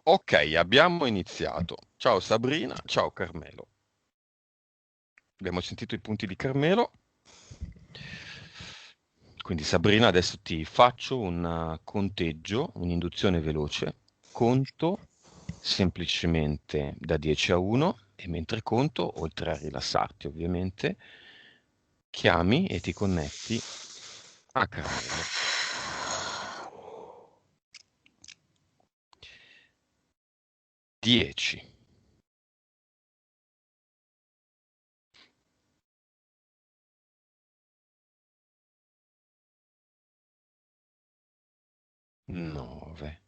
Ok, abbiamo iniziato. Ciao Sabrina, ciao Carmelo. Abbiamo sentito i punti di Carmelo. Quindi Sabrina, adesso ti faccio un conteggio, un'induzione veloce. Conto semplicemente da 10 a 1 e mentre conto, oltre a rilassarti ovviamente, chiami e ti connetti a Carmelo. 10, 9,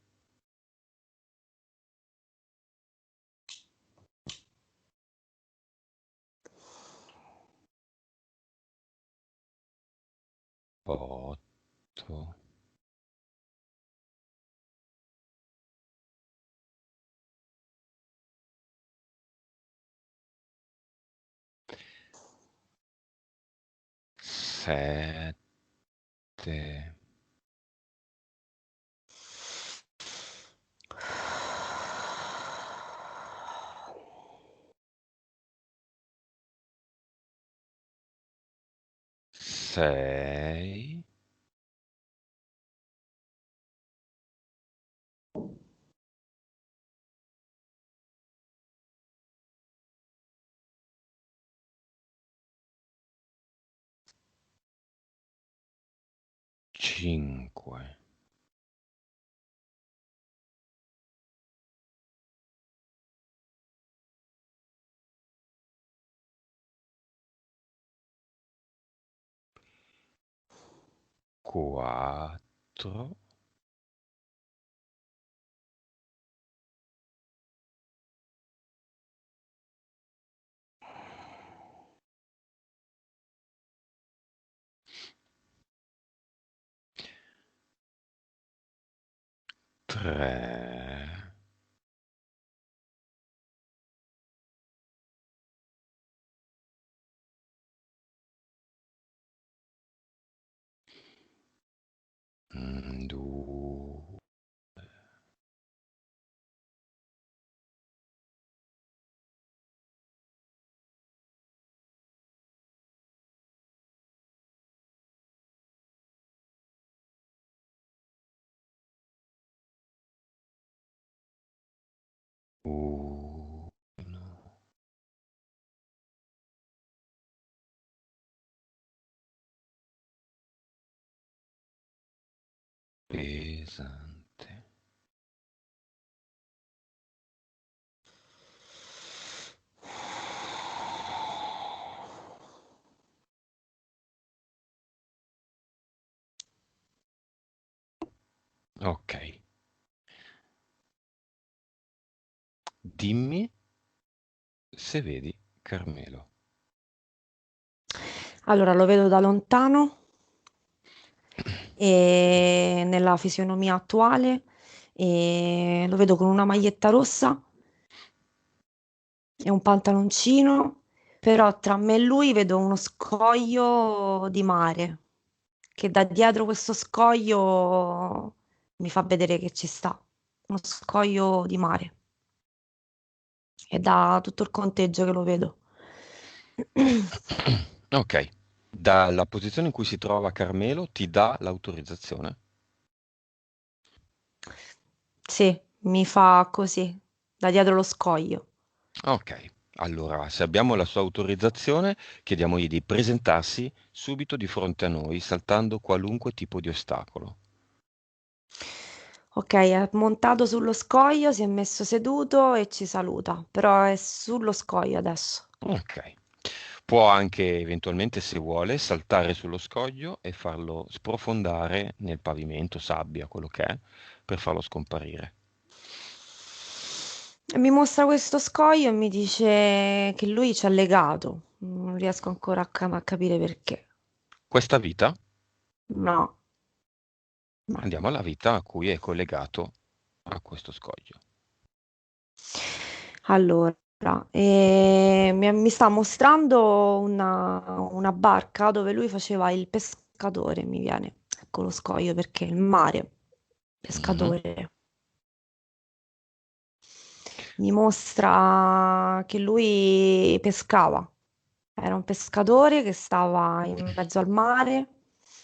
8, 7, 6, 5, 4, 3, 2. Uno. Pesante. Ok, dimmi se vedi Carmelo. Allora, lo vedo da lontano e nella fisionomia attuale e lo vedo con una maglietta rossa e un pantaloncino, però tra me e lui vedo uno scoglio di mare, che da dietro questo scoglio mi fa vedere che ci sta, uno scoglio di mare. È da tutto il conteggio che lo vedo. Ok, dalla posizione in cui si trova Carmelo ti dà l'autorizzazione? Sì, mi fa così, da dietro lo scoglio. Ok, allora se abbiamo la sua autorizzazione, chiediamogli di presentarsi subito di fronte a noi, saltando qualunque tipo di ostacolo. Ok, è montato sullo scoglio, si è messo seduto e ci saluta, però è sullo scoglio adesso. Ok. Può anche eventualmente, se vuole, saltare sullo scoglio e farlo sprofondare nel pavimento, sabbia, quello che è, per farlo scomparire. E mi mostra questo scoglio e mi dice che lui ci è legato. Non riesco ancora a capire perché. Questa vita, No, no. andiamo alla vita a cui è collegato a questo scoglio. Allora, mi sta mostrando una barca dove lui faceva il pescatore, mi viene. Ecco lo scoglio perché il mare, Mhm. pescatore. mi mostra che lui pescava. Era un pescatore che stava in mezzo al mare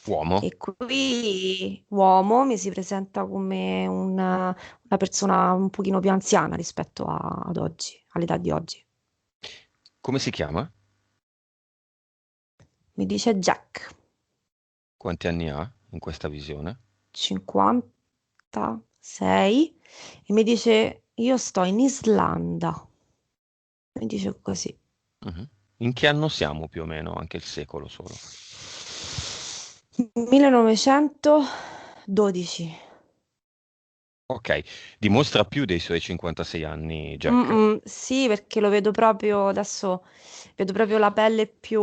Uomo? e qui uomo mi si presenta come una persona un pochino più anziana rispetto ad oggi, all'età di oggi. Come si chiama? Mi dice Jack, Quanti anni ha in questa visione? 56, e mi dice io sto in Islanda. Mi dice così. Mhm. In che anno siamo più o meno? Anche il secolo solo. 1912. Ok, dimostra più dei suoi 56 anni, Jack. Sì, perché lo vedo proprio adesso, vedo proprio la pelle più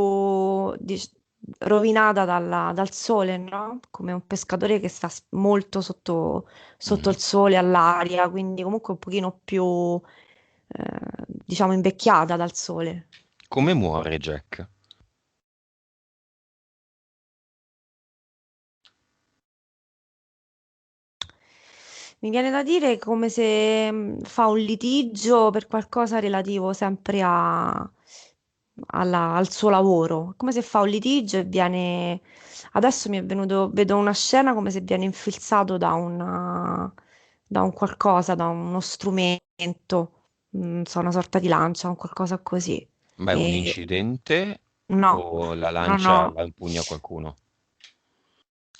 rovinata dal sole, no? Come un pescatore che sta molto sotto Mhm. il sole, all'aria, quindi comunque un pochino più, diciamo, invecchiata dal sole. Come muore Jack? Mi viene da dire come se fa un litigio per qualcosa relativo sempre al suo lavoro, come se fa un litigio e viene. Adesso mi è venuto, vedo una scena come se viene infilzato da un qualcosa, da uno strumento, non so, una sorta di lancia, un qualcosa così. Ma è un E incidente no, o la no, lancia no. la impugna qualcuno?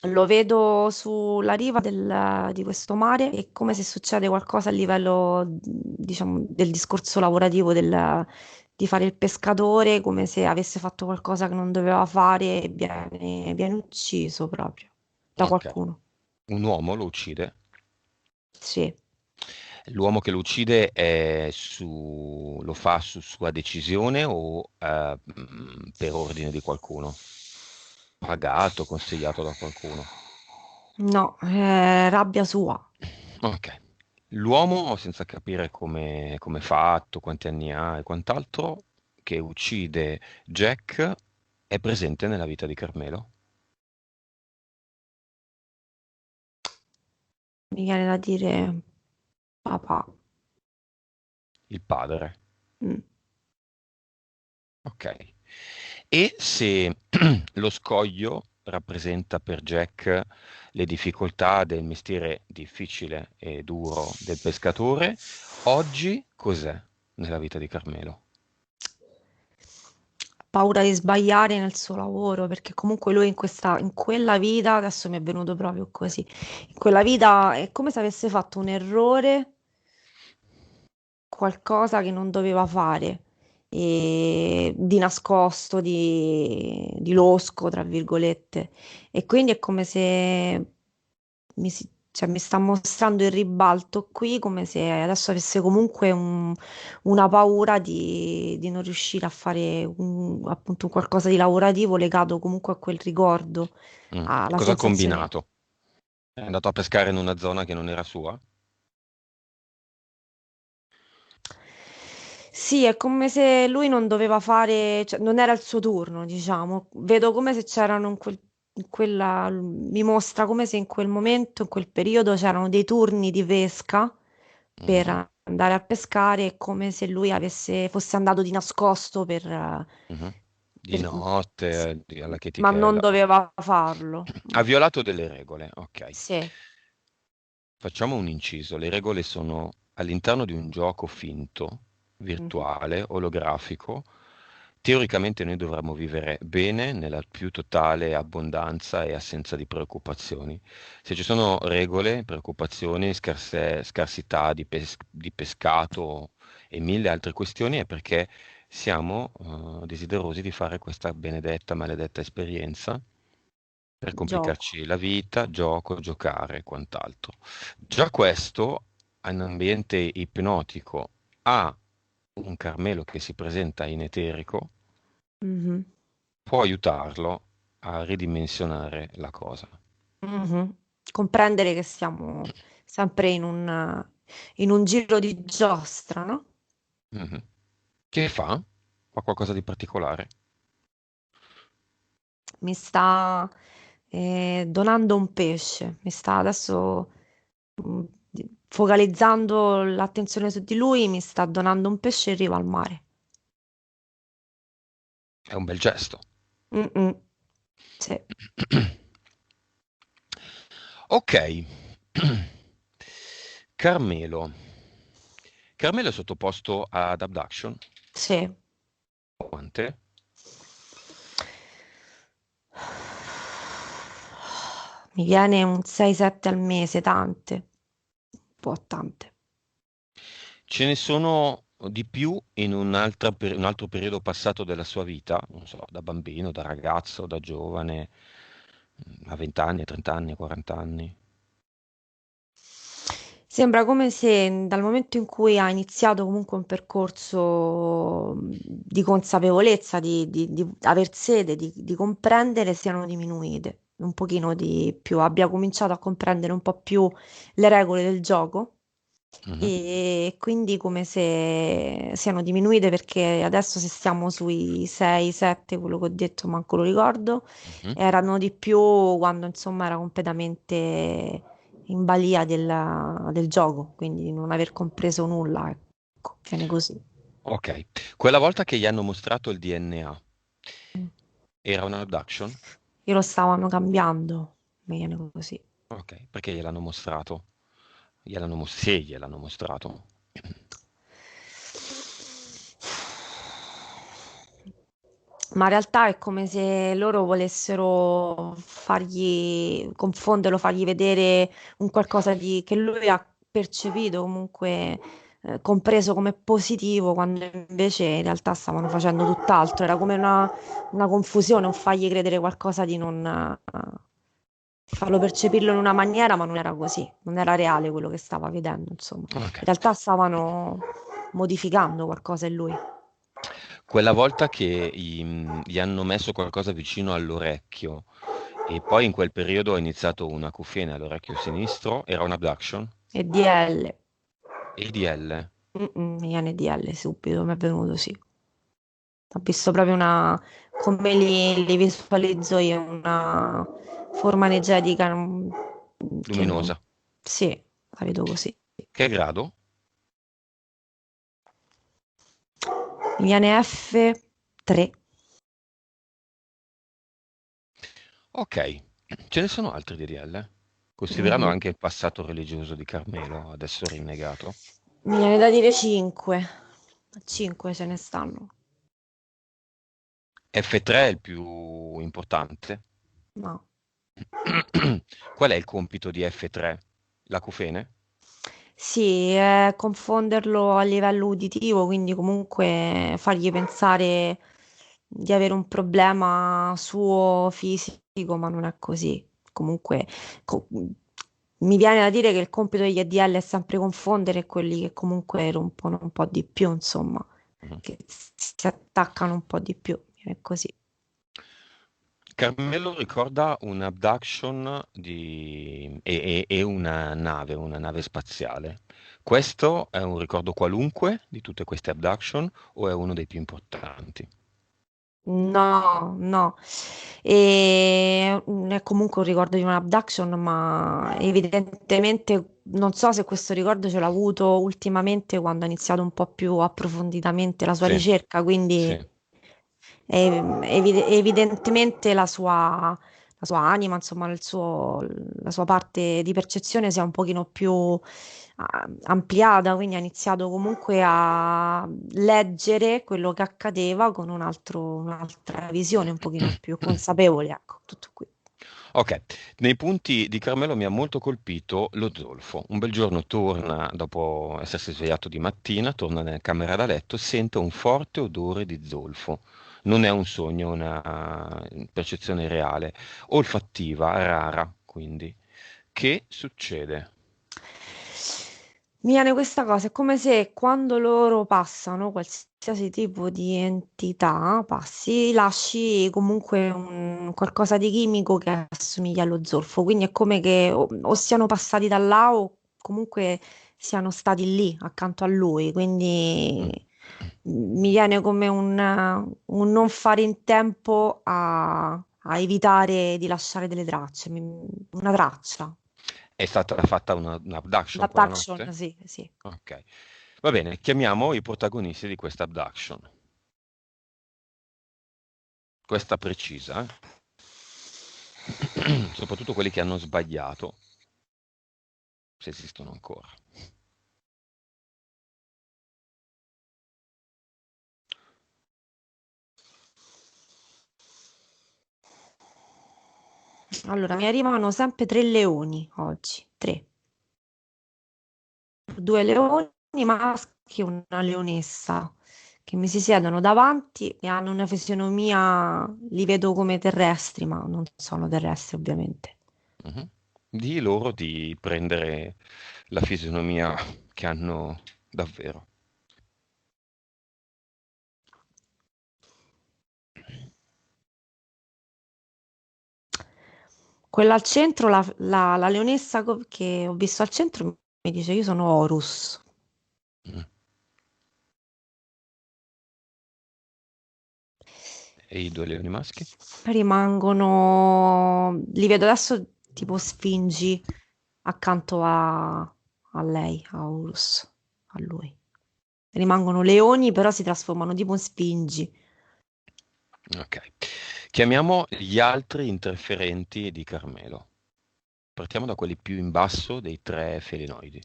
Lo vedo sulla riva di questo mare, è come se succede qualcosa a livello, diciamo, del discorso lavorativo di fare il pescatore, come se avesse fatto qualcosa che non doveva fare e viene ucciso proprio da Ok, qualcuno. un uomo lo uccide. Sì. L'uomo che lo uccide lo fa su sua decisione o per ordine di qualcuno? Pagato, consigliato da qualcuno? No, è rabbia sua. Ok. L'uomo, senza capire come è fatto, quanti anni ha e quant'altro, che uccide Jack, è presente nella vita di Carmelo. Mi viene da dire papà. Il padre. Mm. Ok. E se lo scoglio rappresenta per Jack le difficoltà del mestiere difficile e duro del pescatore, oggi cos'è nella vita di Carmelo? Paura di sbagliare nel suo lavoro, perché comunque lui in quella vita, adesso mi è venuto proprio così, in quella vita è come se avesse fatto un errore, qualcosa che non doveva fare, e di nascosto, di losco, tra virgolette. E quindi è come se cioè, mi sta mostrando il ribalto qui, come se adesso avesse comunque una paura di non riuscire a fare appunto un qualcosa di lavorativo legato comunque a quel ricordo, alla Cosa ha sensazione. combinato? È andato a pescare in una zona che non era sua? Sì, è come se lui non doveva fare, cioè, non era il suo turno, diciamo. Vedo come se c'erano in quella, mi mostra come se in quel momento, in quel periodo c'erano dei turni di pesca Mhm, per andare a pescare, è come se lui fosse andato di nascosto mhm. Di per- notte, s- alla ma non chetichella. doveva farlo. Ha violato delle regole, ok. Sì, Facciamo un inciso. Le regole sono all'interno di un gioco finto, mhm, virtuale, olografico. Teoricamente noi dovremmo vivere bene nella più totale abbondanza e assenza di preoccupazioni. Se ci sono regole, preoccupazioni, scarsità di pescato e mille altre questioni è perché siamo desiderosi di fare questa benedetta, maledetta esperienza per gioco. complicarci la vita, gioco, giocare e quant'altro. Già questo, in ambiente ipnotico, ha un Carmelo che si presenta in eterico, Mhm, può aiutarlo a ridimensionare la cosa. mhm. Comprendere che siamo sempre in un giro di giostra, no? Mhm. Che fa? Fa qualcosa di particolare? Mi sta donando un pesce, mi sta adesso mm, focalizzando l'attenzione su di lui, mi sta donando un pesce in riva al mare. È un bel gesto. Mm-mm, sì, Ok. Carmelo. Carmelo è sottoposto ad abduction. sì. Quante? Mi viene un 6-7 al mese, tante, un po' tante. Ce ne sono di più in un altro periodo passato della sua vita, non so, da bambino, da ragazzo, da giovane, a 20 anni, a 30 anni, a 40 anni. Sembra come se dal momento in cui ha iniziato comunque un percorso di consapevolezza, di aver sede, di comprendere, siano diminuite un pochino di più, abbia cominciato a comprendere un po' più le regole del gioco Mhm, e quindi come se siano diminuite perché adesso se stiamo sui 6-7, quello che ho detto, manco lo ricordo, mhm. erano di più quando insomma era completamente in balia del gioco, quindi di non aver compreso nulla, ecco, viene così. Ok, quella volta che gli hanno mostrato il DNA, Mm. era un abduction? Io lo stavano cambiando, mi viene così. Ok, perché gliel'hanno mostrato? Sì, gliel'hanno mostrato. Ma in realtà è come se loro volessero fargli confonderlo, fargli vedere un qualcosa che lui ha percepito, comunque compreso come positivo, quando invece in realtà stavano facendo tutt'altro. Era come una confusione, un fargli credere qualcosa di non farlo percepirlo in una maniera, ma non era così, non era reale quello che stava vedendo, insomma. Ok. In realtà stavano modificando qualcosa in lui. Quella volta che gli hanno messo qualcosa vicino all'orecchio e poi in quel periodo ha iniziato una cuffia all'orecchio sinistro, era un abduction? E DL. ADL? Mi viene DL subito, mi è venuto sì. Ho visto proprio una, come li visualizzo io, una forma energetica che non... Luminosa. Sì, la vedo così. Che grado? Mi viene F3. Ok, ce ne sono altri di DL? Considerando Mhm. anche il passato religioso di Carmelo, adesso rinnegato. Mi viene da dire 5. 5 ce ne stanno. F3 è il più importante. No. Qual è il compito di F3? L'acufene? Sì, è confonderlo a livello uditivo, quindi comunque fargli pensare di avere un problema suo fisico, ma non è così. Comunque, mi viene da dire che il compito degli ADL è sempre confondere quelli che comunque rompono un po' di più, insomma, Mhm. che si attaccano un po' di più. È così. Carmelo ricorda un abduction e una nave spaziale. Questo è un ricordo qualunque di tutte queste abduction o è uno dei più importanti? No, no. E è comunque un ricordo di un abduction, ma evidentemente non so se questo ricordo ce l'ha avuto ultimamente quando ha iniziato un po' più approfonditamente la sua Sì, ricerca, quindi sì. evidentemente la sua anima, insomma, la sua parte di percezione si è un pochino più ampliata, quindi ha iniziato comunque a leggere quello che accadeva con un'altra visione, un pochino più consapevole, ecco, tutto qui. Ok, nei punti di Carmelo mi ha molto colpito lo zolfo. Un bel giorno torna, dopo essersi svegliato di mattina, torna nella camera da letto, sente un forte odore di zolfo. Non è un sogno, è una percezione reale, olfattiva, rara, quindi. Che succede? Mi viene questa cosa, è come se quando loro passano qualsiasi tipo di entità, passi, lasci comunque qualcosa di chimico che assomiglia allo zolfo. Quindi è come che o siano passati da là o comunque siano stati lì accanto a lui. Quindi Mm. mi viene come un non fare in tempo a evitare di lasciare delle tracce, una traccia. È stata fatta una abduction quella L'abduction, notte? sì, sì. Ok. Va bene, chiamiamo i protagonisti di questa abduction. Questa precisa, soprattutto quelli che hanno sbagliato, se esistono ancora. Allora, mi arrivano sempre 3 leoni oggi, 3. 2 leoni maschi e una leonessa che mi si siedono davanti e hanno una fisionomia, li vedo come terrestri, ma non sono terrestri ovviamente. Mhm. Di loro di prendere la fisionomia che hanno davvero. Quella al centro, la leonessa che ho visto al centro mi dice io sono Horus. Mm. E i due leoni maschi? Rimangono, li vedo adesso tipo sfingi accanto a lei, a Horus, a lui. Rimangono leoni, però si trasformano tipo in sfingi. Ok. Chiamiamo gli altri interferenti di Carmelo. Partiamo da quelli più in basso dei tre felinoidi.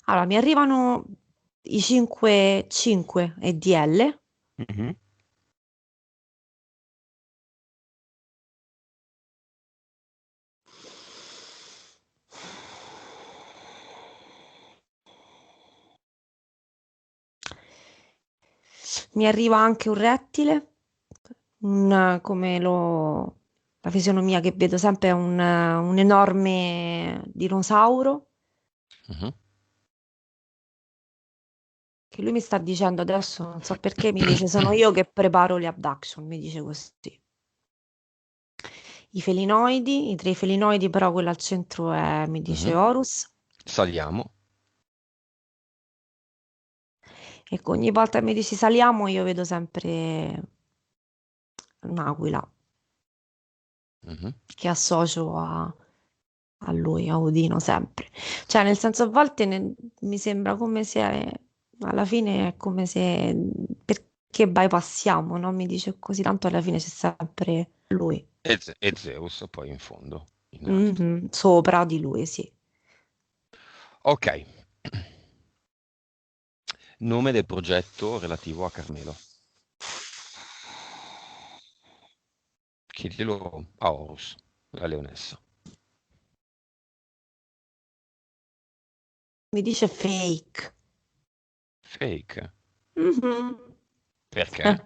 Allora, mi arrivano i 5 EDL. Mhm. Mi arriva anche un rettile, la fisionomia che vedo sempre è un enorme dinosauro, Mhm. che lui mi sta dicendo adesso, non so perché, mi dice sono io che preparo le abduction, mi dice così. I 3 felinoidi, però quello al centro è, mi dice Mhm. Horus, Saliamo. e ogni volta che mi dici saliamo io vedo sempre un'aquila Mhm. che associo a lui, a Odino, sempre. Cioè, nel senso, a volte mi sembra come se alla fine è come se perché bypassiamo, no? Mi dice così, tanto alla fine c'è sempre lui. E Zeus poi in fondo, in alto. Mhm, sopra di lui, sì. Ok. Nome del progetto relativo a Carmelo. Chiedilo a Horus, la leonessa. Mi dice fake. Fake. Mhm. Perché?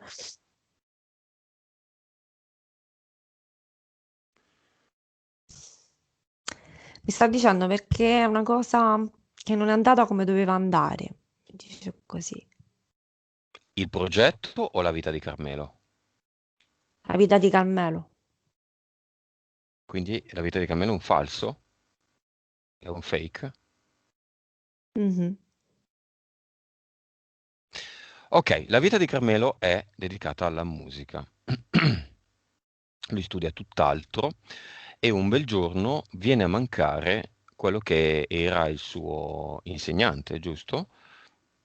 Mi sta dicendo perché è una cosa che non è andata come doveva andare. Mi dice così. Il progetto o la vita di Carmelo? La vita di Carmelo. Quindi la vita di Carmelo è un falso? È un fake? Mhm. Ok, la vita di Carmelo è dedicata alla musica. Lui studia tutt'altro e un bel giorno viene a mancare quello che era il suo insegnante, giusto?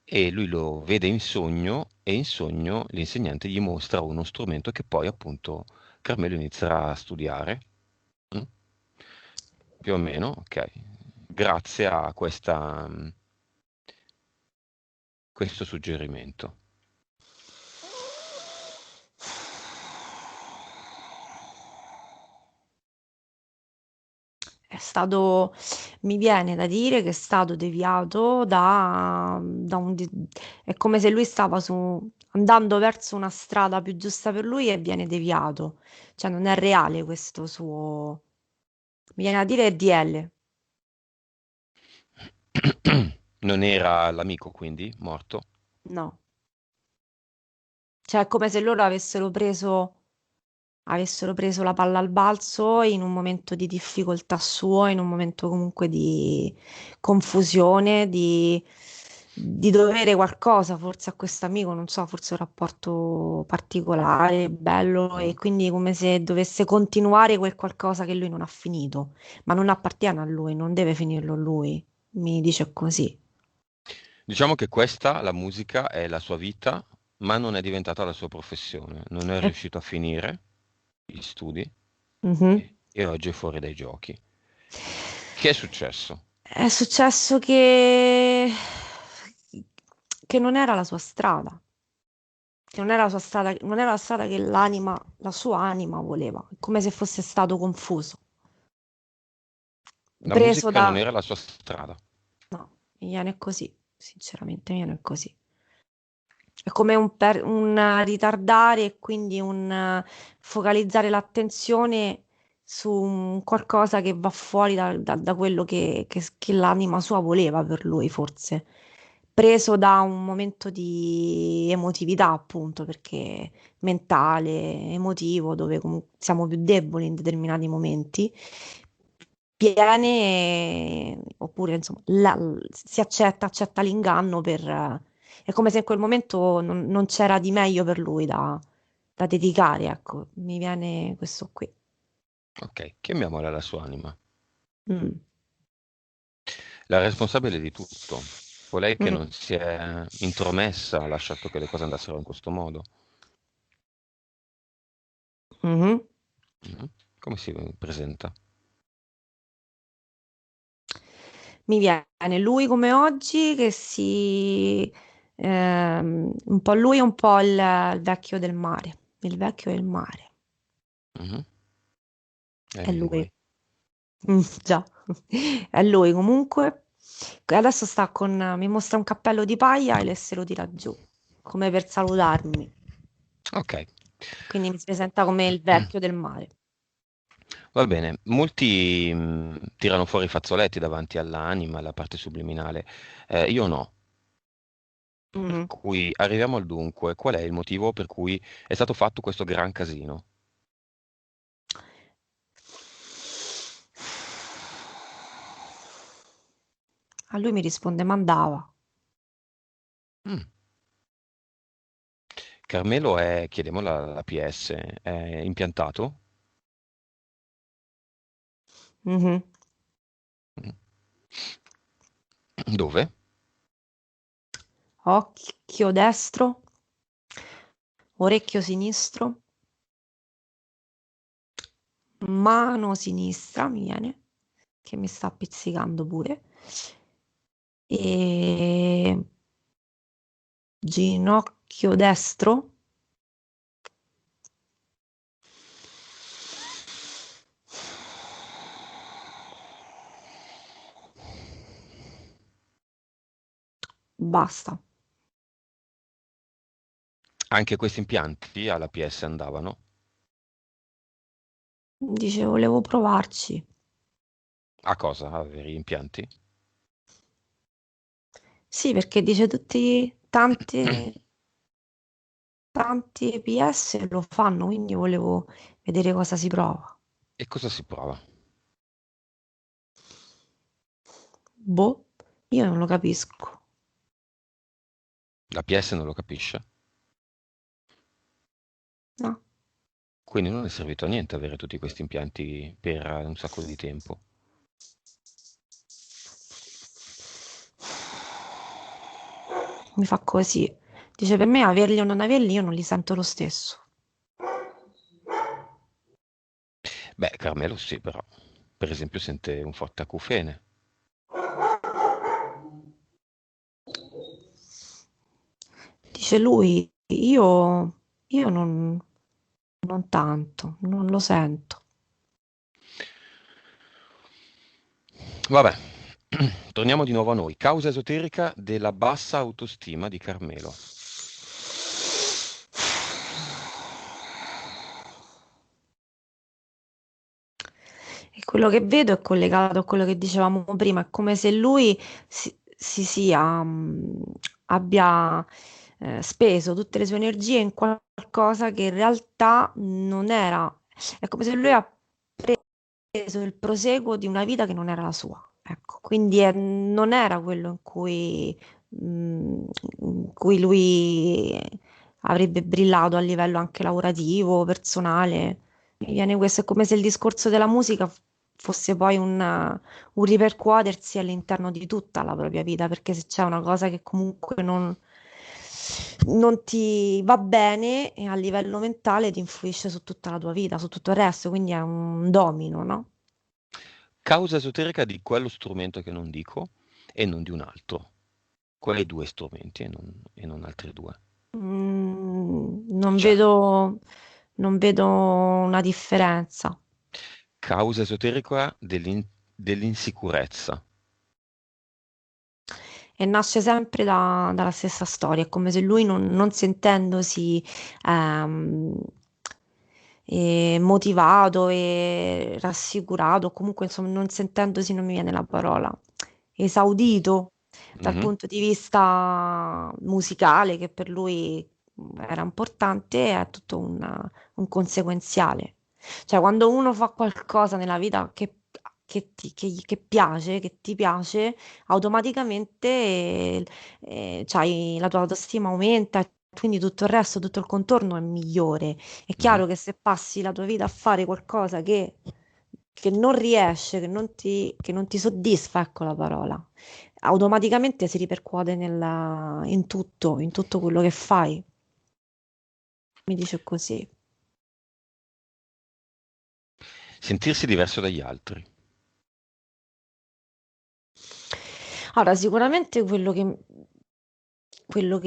E lui lo vede in sogno e in sogno l'insegnante gli mostra uno strumento che poi appunto Carmelo inizierà a studiare. Mm? Più o meno, ok. Grazie a questo suggerimento. È stato, mi viene da dire che è stato deviato da è come se lui stava andando verso una strada più giusta per lui e viene deviato. Cioè non è reale questo suo. Mi viene a dire DL. Non era l'amico quindi morto? No. Cioè è come se loro avessero preso la palla al balzo in un momento di difficoltà suo, in un momento comunque di confusione, di dovere qualcosa forse a questo amico, non so, forse un rapporto particolare, bello, e Mm. quindi come se dovesse continuare quel qualcosa che lui non ha finito, ma non appartiene a lui, non deve finirlo lui, mi dice così. Diciamo che questa, la musica, è la sua vita, ma non è diventata la sua professione. Non è E- riuscito a finire gli studi Mhm. e oggi è fuori dai giochi. Che è successo? È successo che non era la sua strada, che non era la sua strada, non era la strada che l'anima, la sua anima voleva, è come se fosse stato confuso, La preso musica non da... era la sua strada. No, mi viene così, sinceramente mi viene così. È come un ritardare e quindi un focalizzare l'attenzione su un qualcosa che va fuori da quello che l'anima sua voleva per lui, forse. Preso da un momento di emotività, appunto, perché mentale, emotivo, dove siamo più deboli in determinati momenti, viene, oppure insomma, si accetta l'inganno è come se in quel momento non c'era di meglio per lui da dedicare, ecco, mi viene questo qui. Ok, chiamiamola la sua anima. Mm. La responsabile di tutto. Colei che Mm. non si è intromessa, ha lasciato che le cose andassero in questo modo. Mhm. Mhm. Come si presenta? Mi viene lui come oggi un po' lui e un po' il vecchio del mare, il vecchio del mare, Mhm. È è lui. lui. Già, è lui comunque. Adesso mi mostra un cappello di paglia e se lo tira giù, come per salutarmi. Ok. Quindi mi si presenta come il vecchio del mare. Va bene, molti tirano fuori i fazzoletti davanti all'anima, alla parte subliminale. Io no. Per Mhm. cui arriviamo al dunque. Qual è il motivo per cui è stato fatto questo gran casino? A lui mi risponde, mandava. Mm. Carmelo è, chiediamola alla PS, è impiantato? Mhm. Mm. Dove? Occhio destro, orecchio sinistro, mano sinistra, mi viene, che mi sta pizzicando pure, e ginocchio destro, basta. Anche questi impianti alla PS andavano? Dice, volevo provarci. A cosa? Avere gli impianti? Sì, perché dice tanti EPS lo fanno, quindi volevo vedere cosa si prova. E cosa si prova? Boh, io non lo capisco. La PS non lo capisce? No. Quindi non è servito a niente avere tutti questi impianti per un sacco di tempo. Mi fa così. Dice, per me averli o non averli, io non li sento lo stesso. Beh, Carmelo sì, però. Per esempio sente un forte acufene. Dice lui, io non tanto, non lo sento. Vabbè, torniamo di nuovo a noi. Causa esoterica della bassa autostima di Carmelo. E quello che vedo è collegato a quello che dicevamo prima, è come se lui abbia speso tutte le sue energie in qualcosa che in realtà non era. È come se lui ha preso il proseguo di una vita che non era la sua. Ecco, quindi non era quello in cui in cui lui avrebbe brillato a livello anche lavorativo, personale. Mi viene questo, è come se il discorso della musica fosse poi un ripercuotersi all'interno di tutta la propria vita, perché se c'è una cosa che comunque non ti va bene e a livello mentale ti influisce su tutta la tua vita, su tutto il resto, quindi è un domino, no? Causa esoterica di quello strumento che non dico e non di un altro. Quali due strumenti e non altri due? Non Cioè, non vedo una differenza. causa esoterica dell'insicurezza. E nasce sempre dalla stessa storia, è come se lui non sentendosi ehm, motivato e rassicurato, o comunque insomma non sentendosi, non mi viene la parola, esaudito dal Mhm, punto di vista musicale, che per lui era importante, è tutto un conseguenziale. Cioè, quando uno fa qualcosa nella vita che piace, che ti piace, automaticamente la tua autostima aumenta, e quindi tutto il resto, tutto il contorno è migliore. È mhm. chiaro che se passi la tua vita a fare qualcosa che non riesce, che non ti soddisfa, ecco la parola, automaticamente si ripercuote in tutto quello che fai. Mi dice così. Sentirsi diverso dagli altri. Allora, sicuramente quello che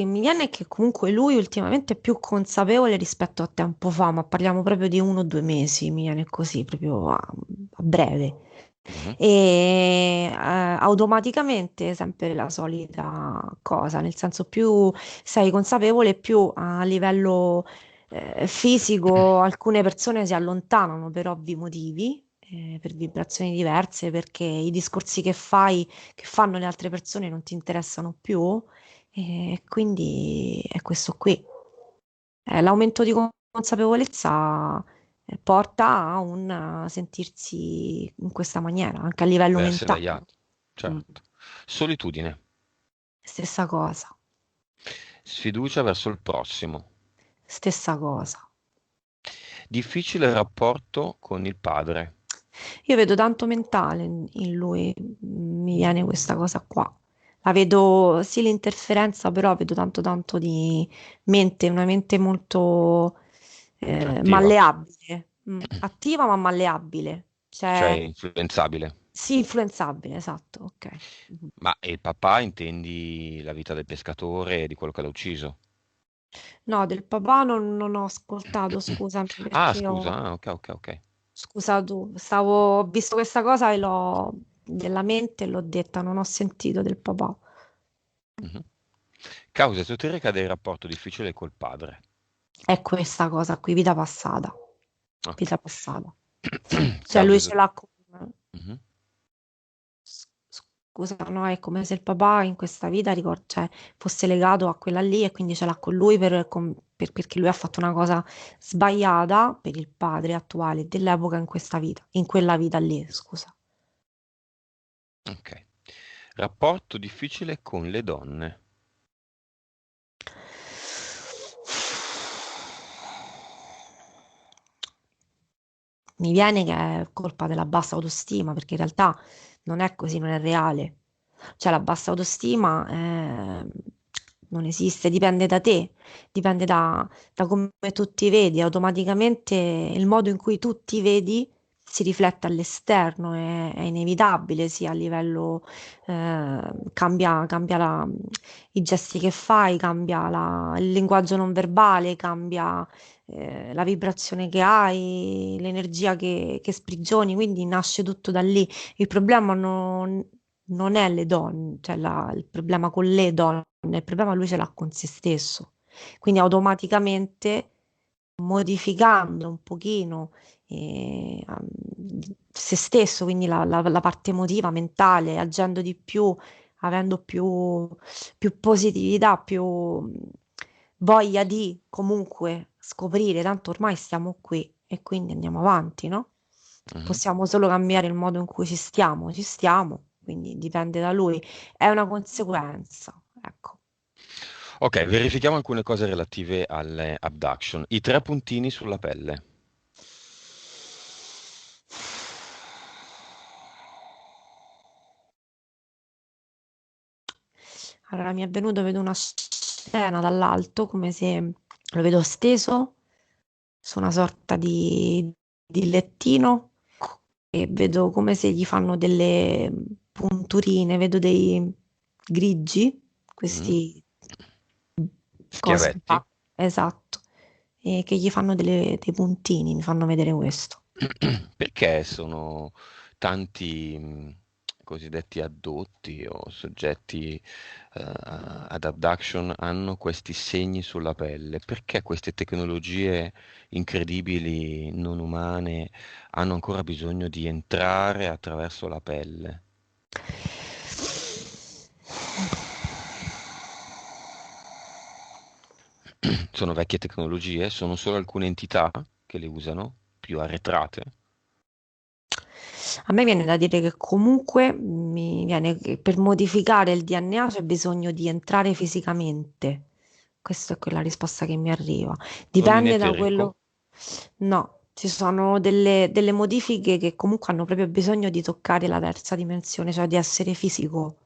mi viene è che comunque lui ultimamente è più consapevole rispetto a tempo fa, ma parliamo proprio di 1 o 2 mesi, mi viene così, proprio a breve. Mhm, E automaticamente sempre la solita cosa, nel senso più sei consapevole, più a livello fisico alcune persone si allontanano per ovvi motivi, per vibrazioni diverse, perché i discorsi che fai, che fanno le altre persone non ti interessano più e quindi è questo qui. L'aumento di consapevolezza porta a un sentirsi in questa maniera, anche a livello diversi mentale. dagli altri. Mm. Certo. Solitudine. Stessa cosa, Sfiducia verso il prossimo. stessa cosa. Difficile rapporto con il padre. Io vedo tanto mentale in lui, mi viene questa cosa qua. La vedo, sì, l'interferenza, però vedo tanto tanto di mente, una mente molto Attiva. malleabile. Attiva ma malleabile, Cioè cioè influenzabile. sì, influenzabile, esatto, ok. Mhm. Ma il papà intendi la vita del pescatore e di quello che l'ha ucciso? No, del papà non ho ascoltato, scusami, Ah, perché scusa, ho... ok, ok, ok. Scusa tu, ho visto questa cosa e l'ho nella mente e l'ho detta, non ho sentito del papà. Mhm. Causa esoterica del rapporto difficile col padre. È questa cosa qui, vita passata. Ok. Vita passata. Cioè Causa lui ce esoterica. l'ha con... Scusa, no, è come se il papà in questa vita cioè, fosse legato a quella lì e quindi ce l'ha con lui perché lui ha fatto una cosa sbagliata per il padre attuale dell'epoca in questa vita, in quella vita lì, scusa. Ok. Rapporto difficile con le donne. Mi viene che è colpa della bassa autostima, perché in realtà non è così, non è reale. Cioè la bassa autostima non esiste, dipende da te, dipende da come tu ti vedi. Automaticamente il modo in cui tu ti vedi si riflette all'esterno, è inevitabile, sia a livello, cambia i gesti che fai, cambia il linguaggio non verbale, cambia la vibrazione che hai, l'energia che sprigioni, quindi nasce tutto da lì. Il problema non è le donne, cioè il problema con le donne, il problema lui ce l'ha con se stesso. Quindi automaticamente modificando un pochino se stesso, quindi la parte emotiva, mentale, agendo di più, avendo più positività, più voglia di comunque scoprire, tanto ormai stiamo qui e quindi andiamo avanti, no? Mhm. Possiamo solo cambiare il modo in cui ci stiamo, quindi dipende da lui. È una conseguenza, ecco. Ok, verifichiamo alcune cose relative alle abduction. I tre puntini sulla pelle. Allora mi è venuto, vedo una scena dall'alto, come se lo vedo steso su una sorta di lettino e vedo come se gli fanno delle punturine, vedo dei grigi, Mm. questi cosi Schiavetti. qua, esatto, e che gli fanno dei puntini, mi fanno vedere questo. Perché sono tanti cosiddetti addotti o soggetti ad abduction hanno questi segni sulla pelle? Perché queste tecnologie incredibili, non umane, hanno ancora bisogno di entrare attraverso la pelle? Sono vecchie tecnologie? Sono solo alcune entità che le usano, più arretrate? A me viene da dire che comunque mi viene che per modificare il DNA c'è bisogno di entrare fisicamente. Questa è quella risposta che mi arriva. Non in Dipende da eterico? quello. No, ci sono delle modifiche che comunque hanno proprio bisogno di toccare la terza dimensione, cioè di essere fisico.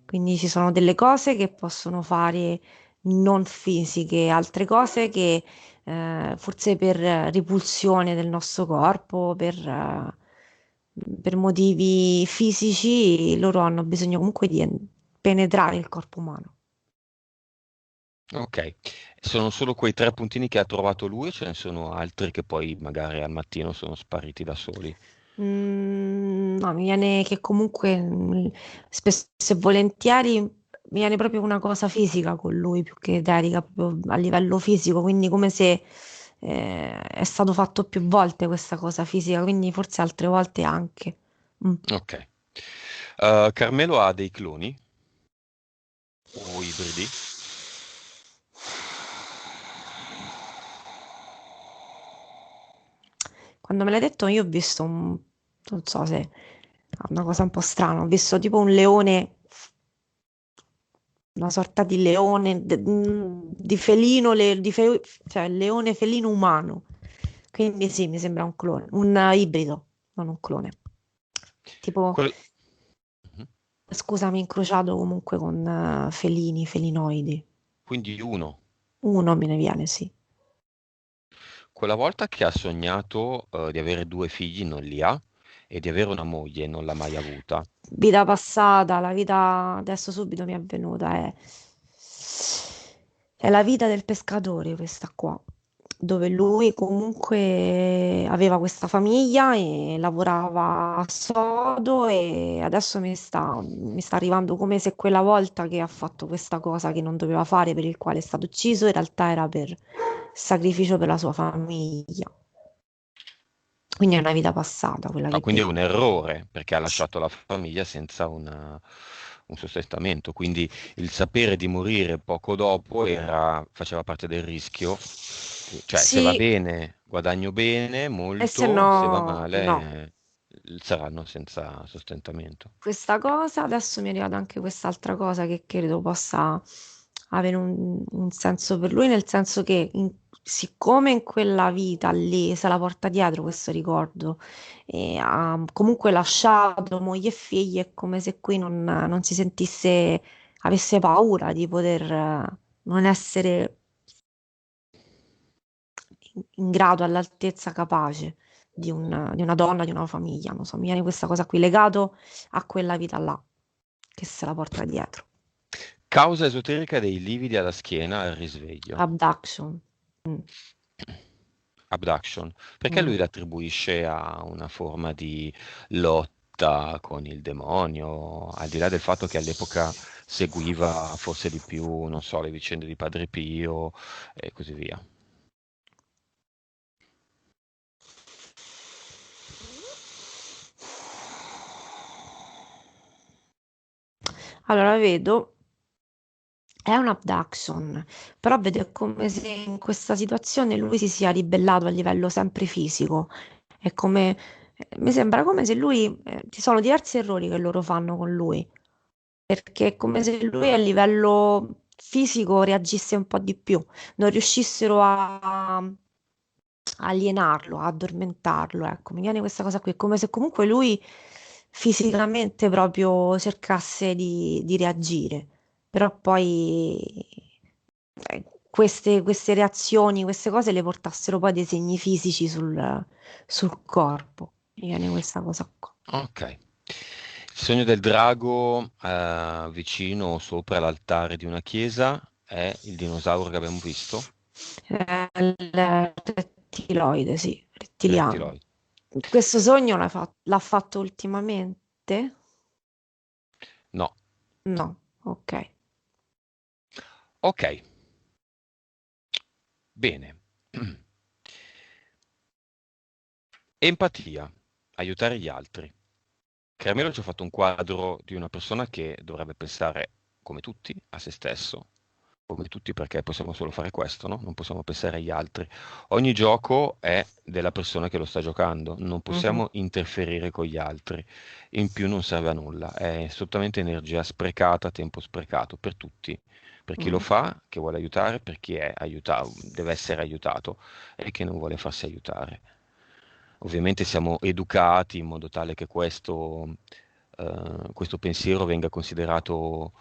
Quindi ci sono delle cose che possono fare non fisiche, altre cose che forse per ripulsione del nostro corpo, per motivi fisici, loro hanno bisogno comunque di penetrare il corpo umano. Ok, sono solo quei tre puntini che ha trovato lui o ce ne sono altri che poi magari al mattino sono spariti da soli? No, mi viene che comunque spesso e volentieri mi viene proprio una cosa fisica con lui più che eterica, proprio a livello fisico, quindi come se è stato fatto più volte questa cosa fisica, quindi forse altre volte anche. Mm. Ok. Carmelo ha dei cloni o ibridi? Quando me l'hai detto io ho visto non so se è una cosa un po' strana, ho visto tipo un leone, una sorta di leone, di felino, cioè leone felino umano. Quindi sì, mi sembra un clone, un ibrido, non un clone. Tipo, Quel- Mhm. scusami, incrociato comunque con felini, felinoidi. Quindi uno. Uno me ne viene, sì. Quella volta che ha sognato di avere due figli non li ha e di avere una moglie non l'ha mai avuta. Vita passata, la vita adesso subito mi è venuta, è la vita del pescatore questa qua, dove lui comunque aveva questa famiglia e lavorava a sodo e adesso mi sta arrivando come se quella volta che ha fatto questa cosa che non doveva fare, per il quale è stato ucciso, in realtà era per sacrificio per la sua famiglia. Quindi è una vita passata quella Ah, che quindi è vedi. un errore perché ha lasciato la famiglia senza un sostentamento. Quindi il sapere di morire poco dopo faceva parte del rischio. Cioè, se va Sì, bene, guadagno bene, e se molto, se va no, no. male, saranno senza sostentamento. Questa cosa, adesso mi è arrivata anche quest'altra cosa che credo possa avere un senso per lui, nel senso che siccome in quella vita lì se la porta dietro questo ricordo e ha comunque lasciato moglie e figli, è come se qui non si sentisse, avesse paura di poter non essere in grado, all'altezza, capace di una donna, di una famiglia. Non so, mi viene questa cosa qui legato a quella vita là, che se la porta dietro. Causa esoterica dei lividi alla schiena al risveglio. Abduction. Mm, Abduction, perché mm. lui l'attribuisce a una forma di lotta con il demonio, al di là del fatto che all'epoca seguiva forse di più, non so, le vicende di Padre Pio e così via. Allora, vedo, è un abduction, però vedo è come se in questa situazione lui si sia ribellato a livello sempre fisico. È come, mi sembra come se lui, ci sono diversi errori che loro fanno con lui. perché è come se lui a livello fisico reagisse un po' di più, non riuscissero a alienarlo, a addormentarlo, ecco, mi viene questa cosa qui, è come se comunque lui fisicamente proprio cercasse di reagire, però poi queste reazioni, queste cose le portassero poi dei segni fisici sul corpo, mi viene questa cosa qua. Ok. Il sogno del drago vicino o sopra l'altare di una chiesa è il dinosauro che abbiamo visto, Il rettiloide, sì, il rettiliano. rettiloide. Questo sogno l'ha fatto ultimamente? No. No, ok. Ok, bene. Empatia, aiutare gli altri. Carmelo ci ha fatto un quadro di una persona che dovrebbe pensare, come tutti, a se stesso, come tutti perché possiamo solo fare questo, no? Non possiamo pensare agli altri. Ogni gioco è della persona che lo sta giocando, non Mhm, possiamo interferire con gli altri. In più non serve a nulla, è assolutamente energia sprecata, tempo sprecato per tutti. Per chi lo mm. fa, che vuole aiutare, per chi è aiutato, deve essere aiutato e chi non vuole farsi aiutare. Ovviamente siamo educati in modo tale che questo pensiero venga considerato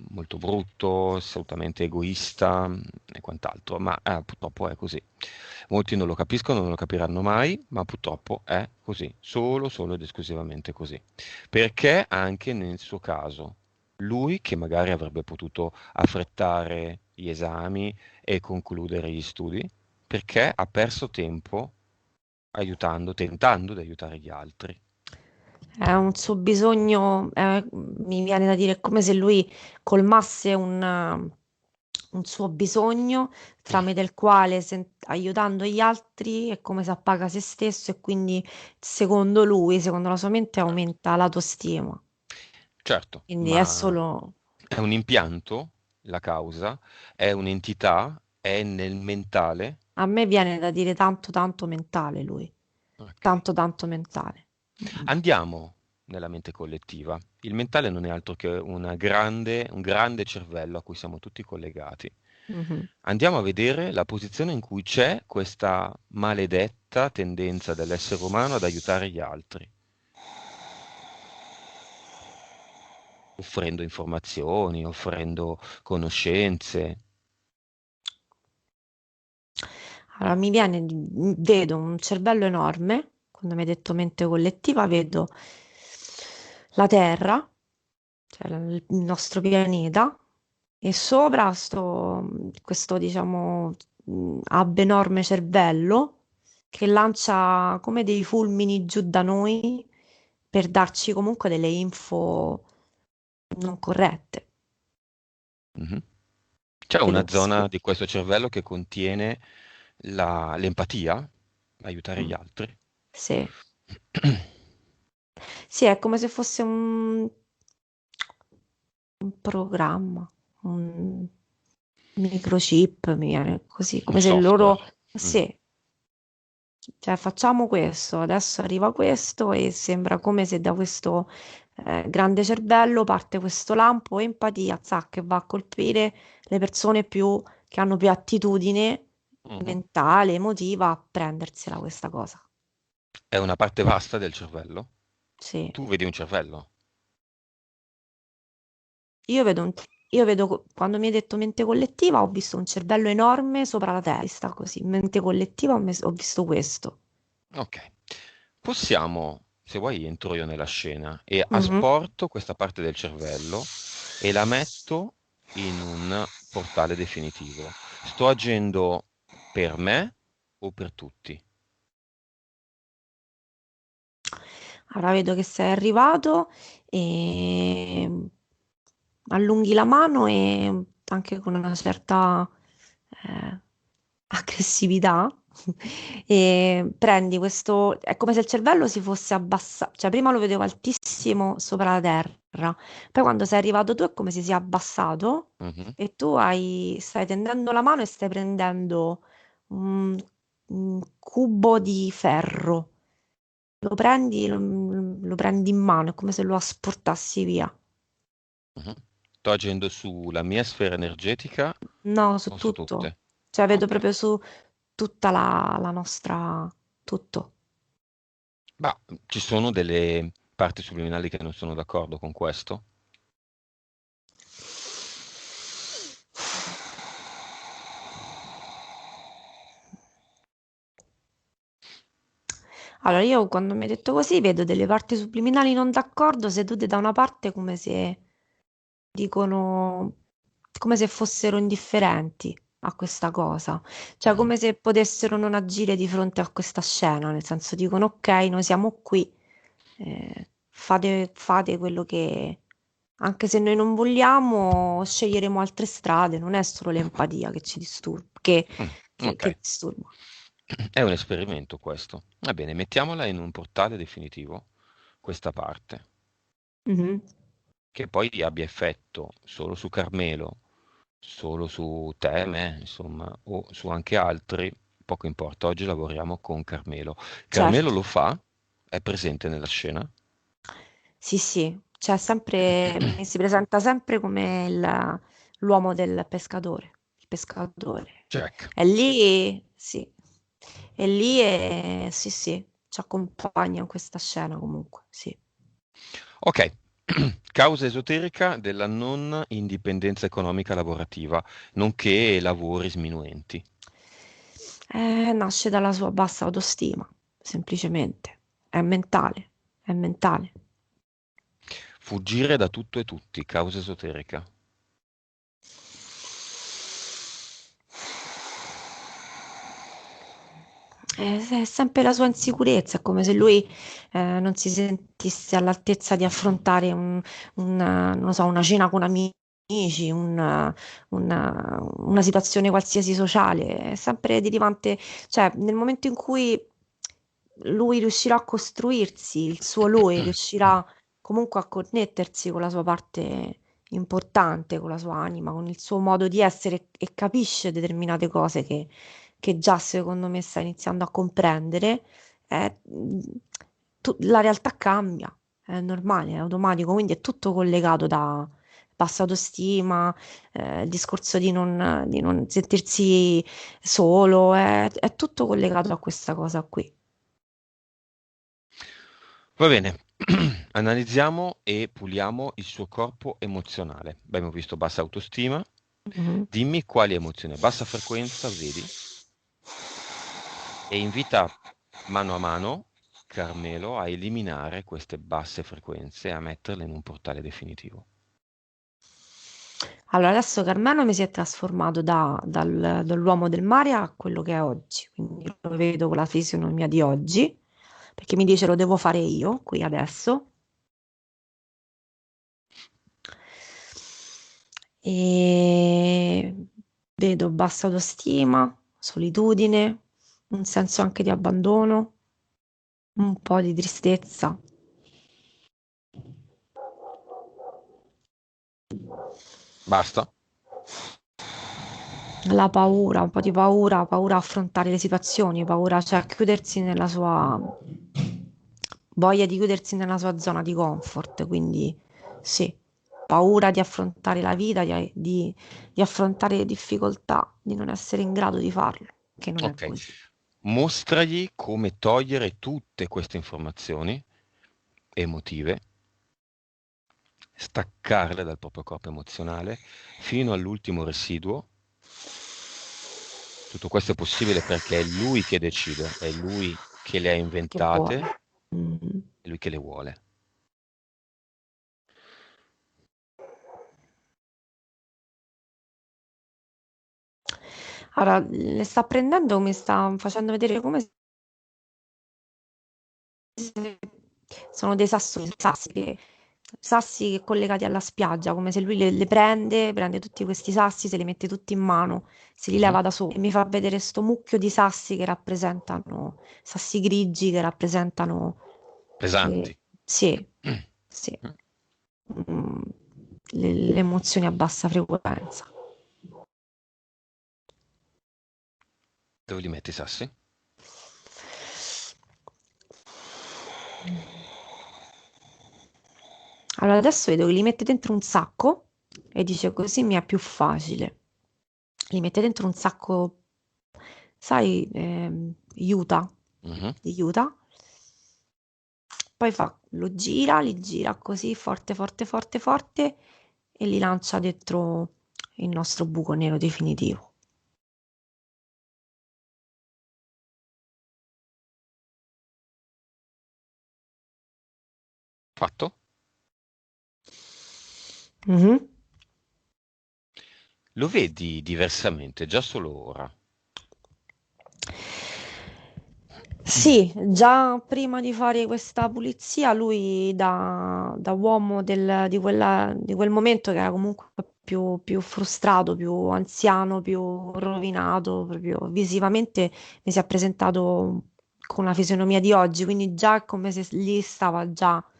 molto brutto, assolutamente egoista e quant'altro, ma purtroppo è così. Molti non lo capiscono, non lo capiranno mai, ma purtroppo è così, solo ed esclusivamente così. Perché anche nel suo caso, lui che magari avrebbe potuto affrettare gli esami e concludere gli studi, perché ha perso tempo tentando di aiutare gli altri. È un suo bisogno, mi viene da dire, è come se lui colmasse un suo bisogno tramite il quale, aiutando gli altri, è come se appaga se stesso e quindi, secondo lui, secondo la sua mente, Certo. aumenta l'autostima. Certo, Quindi è ma solo... è un impianto, la causa, è un'entità, è nel mentale. A me viene da dire tanto, tanto mentale lui. Ok. Tanto, tanto mentale. Mm. Andiamo nella mente collettiva. Il mentale non è altro che un grande cervello a cui siamo tutti collegati. Mhm. Andiamo a vedere la posizione in cui c'è questa maledetta tendenza dell'essere umano ad aiutare gli altri, offrendo informazioni, offrendo conoscenze. Allora, vedo un cervello enorme, quando mi hai detto mente collettiva, vedo la Terra, cioè il nostro pianeta, e sopra questo, diciamo, hub enorme cervello che lancia come dei fulmini giù da noi per darci comunque delle info non corrette. Mhm. C'è Vedo una questo. zona di questo cervello che contiene l'empatia, aiutare gli Mm, altri. sì. Sì, è come se fosse un programma, un microchip, mi viene così, Un come se software. loro, Mm. sì, cioè facciamo questo, adesso arriva questo e sembra come se da questo grande cervello parte questo lampo empatia, zac, che va a colpire le persone che hanno più attitudine Mhm. mentale, emotiva a prendersela questa cosa. È una parte vasta del cervello. Sì. Tu vedi un cervello. Io vedo, io vedo, quando mi hai detto mente collettiva, ho visto un cervello enorme sopra la testa, così. Mente collettiva ho visto questo. Ok. Possiamo, se vuoi, entro io nella scena e Mhm. asporto questa parte del cervello e la metto in un portale definitivo. Sto agendo per me o per tutti? Allora vedo che sei arrivato e allunghi la mano e anche con una certa eh, aggressività e prendi questo, è come se il cervello si fosse abbassato, cioè prima lo vedevo altissimo sopra la terra, poi quando sei arrivato tu è come se si è abbassato Mhm. e stai tendendo la mano e stai prendendo un, un cubo di ferro. Lo prendi in mano, è come se lo asportassi via. Mhm. Sto agendo sulla mia sfera energetica No, su o su tutto. tutte? Cioè, vedo Ok. proprio su tutta la nostra... tutto. Ma ci sono delle parti subliminali che non sono d'accordo con questo? Allora, io quando mi hai detto così vedo delle parti subliminali non d'accordo sedute da una parte come se dicono, come se fossero indifferenti a questa cosa, cioè Mhm. come se potessero non agire di fronte a questa scena, nel senso dicono ok, noi siamo qui, fate quello che, anche se noi non vogliamo, sceglieremo altre strade, non è solo l'empatia che ci disturba, che Ok. disturba. È un esperimento questo. Va bene, mettiamola in un portale definitivo, questa parte, Mhm. che poi abbia effetto solo su Carmelo, solo su te, me, insomma, o su anche altri, poco importa. Oggi lavoriamo con Carmelo. Carmelo Certo. lo fa? È presente nella scena? Sì, sì, cioè sempre, mi si presenta sempre come l'uomo del pescatore, il pescatore. Jack. E lì, sì, e lì è, sì, sì, ci accompagna in questa scena comunque, sì. Ok. Causa esoterica della non indipendenza economica lavorativa, nonché lavori sminuenti. Nasce dalla sua bassa autostima, semplicemente. È mentale. Fuggire da tutto e tutti, causa esoterica. È sempre la sua insicurezza, è come se lui non si sentisse all'altezza di affrontare non lo so, una cena con amici, una situazione qualsiasi sociale. È sempre derivante, cioè nel momento in cui lui riuscirà a costruirsi il suo lui, riuscirà comunque a connettersi con la sua parte importante, con la sua anima, con il suo modo di essere e capisce determinate cose che già secondo me sta iniziando a comprendere, eh, la realtà cambia, è normale, è automatico, quindi è tutto collegato da bassa autostima, il discorso di non sentirsi solo, è tutto collegato a questa cosa qui. Va bene, analizziamo e puliamo il suo corpo emozionale. Abbiamo visto bassa autostima. Mhm. Dimmi quali emozioni a bassa frequenza vedi e invita mano a mano Carmelo a eliminare queste basse frequenze e a metterle in un portale definitivo. Allora, adesso Carmelo mi si è trasformato dall'uomo del mare a quello che è oggi, quindi lo vedo con la fisionomia di oggi, perché mi dice lo devo fare io, qui adesso. E vedo bassa autostima, solitudine, un senso anche di abbandono, un po' di tristezza. Basta? La paura, un po' di paura, paura a affrontare le situazioni, paura, cioè a chiudersi nella sua voglia di chiudersi nella sua zona di comfort, quindi sì, paura di affrontare la vita, di affrontare le difficoltà, di non essere in grado di farlo, che non è Ok. così. Mostragli come togliere tutte queste informazioni emotive, staccarle dal proprio corpo emozionale fino all'ultimo residuo. Tutto questo è possibile perché è lui che decide, è lui che le ha Che vuole. inventate, Mhm. è lui che le vuole. Allora, le sta prendendo, mi sta facendo vedere come se sono dei sassi collegati alla spiaggia, come se lui le prende, prende tutti questi sassi, se li mette tutti in mano, se li Mhm. leva da solo e mi fa vedere sto mucchio di sassi che rappresentano, sassi grigi che rappresentano Pesanti. sì, sì, mm, le emozioni a bassa frequenza. Dove li metti i sassi? Allora adesso vedo che li mette dentro un sacco e dice così mi è più facile. Li mette dentro un sacco, sai, Utah, Mhm. di Utah. Poi li gira così forte, forte, forte, forte e li lancia dentro il nostro buco nero definitivo. Fatto? Mhm. Lo vedi diversamente già solo ora. Sì, già prima di fare questa pulizia, lui da uomo di quel momento che era comunque più frustrato, più anziano, più rovinato, proprio visivamente mi si è presentato con la fisionomia di oggi, quindi già è come se gli stava già meglio.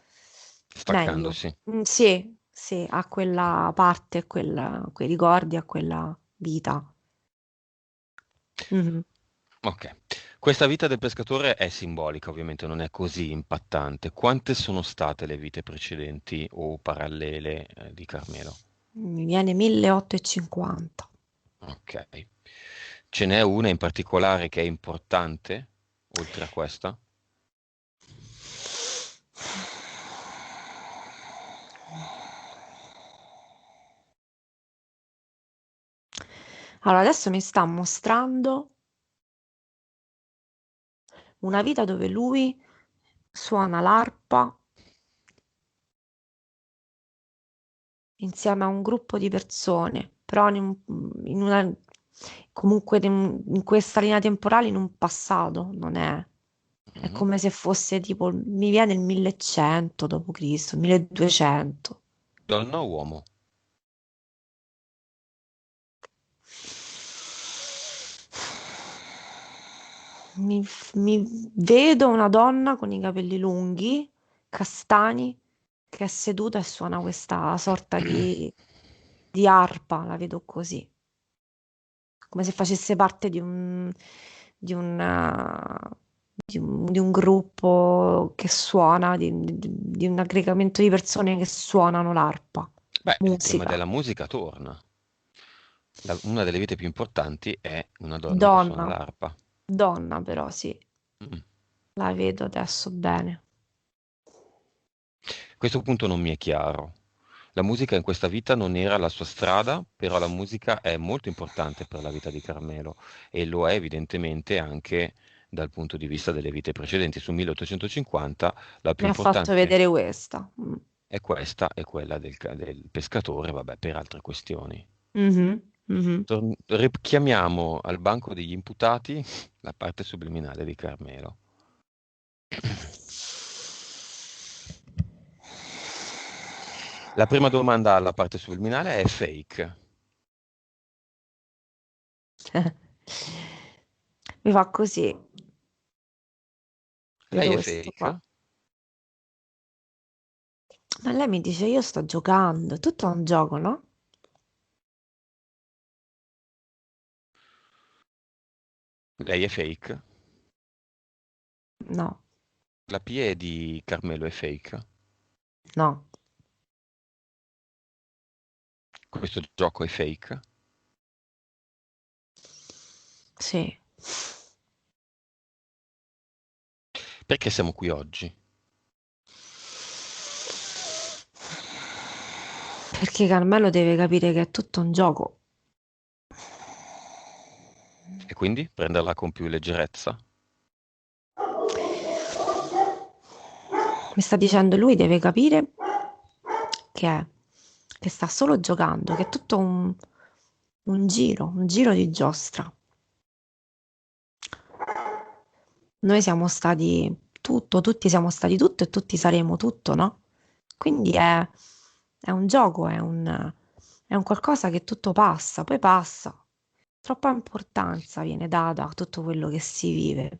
Staccandosi. Sì, sì, a quella parte, quei ricordi, a quella vita. Mhm. Ok. Questa vita del pescatore è simbolica, ovviamente non è così impattante. Quante sono state le vite precedenti o parallele, di Carmelo? Mi viene 1850. Ok. Ce n'è una in particolare che è importante, oltre a questa? Allora, adesso mi sta mostrando una vita dove lui suona l'arpa insieme a un gruppo di persone, però comunque in questa linea temporale in un passato, non è. È Mhm. come se fosse tipo, mi viene il 1100 d.C., 1200. Donna o uomo? Mi vedo una donna con i capelli lunghi, castani, che è seduta e suona questa sorta di arpa, la vedo così, come se facesse parte di un, di un gruppo che suona, di un aggregamento di persone che suonano l'arpa, Beh, il tema musica. della musica torna. Una delle vite più importanti è una donna che suona Donna, l'arpa. donna però sì, Mm. la vedo adesso bene. Questo punto non mi è chiaro. La musica in questa vita non era la sua strada, però la musica è molto importante per la vita di Carmelo e lo è evidentemente anche dal punto di vista delle vite precedenti. Su 1850 la più Mi ha fatto importante vedere questa. è questa e quella del pescatore, vabbè, per altre questioni. Mhm, mhm. Richiamiamo al banco degli imputati la parte subliminale di Carmelo. La prima domanda alla parte subliminale è fake. Mi fa così, Lei vedo è questo qua. fake? Ma lei mi dice, io sto giocando, è tutto un gioco, no? Lei è fake? No, La PE di Carmelo è fake? no, Questo gioco è fake? sì. Perché siamo qui oggi? Perché Carmelo deve capire che è tutto un gioco. E quindi prenderla con più leggerezza? Mi sta dicendo lui deve capire che è, che sta solo giocando, che è tutto un giro di giostra. Noi siamo stati tutto, tutti siamo stati tutto e tutti saremo tutto, no? Quindi è un gioco, è un qualcosa che tutto passa, poi passa. Troppa importanza viene data a tutto quello che si vive.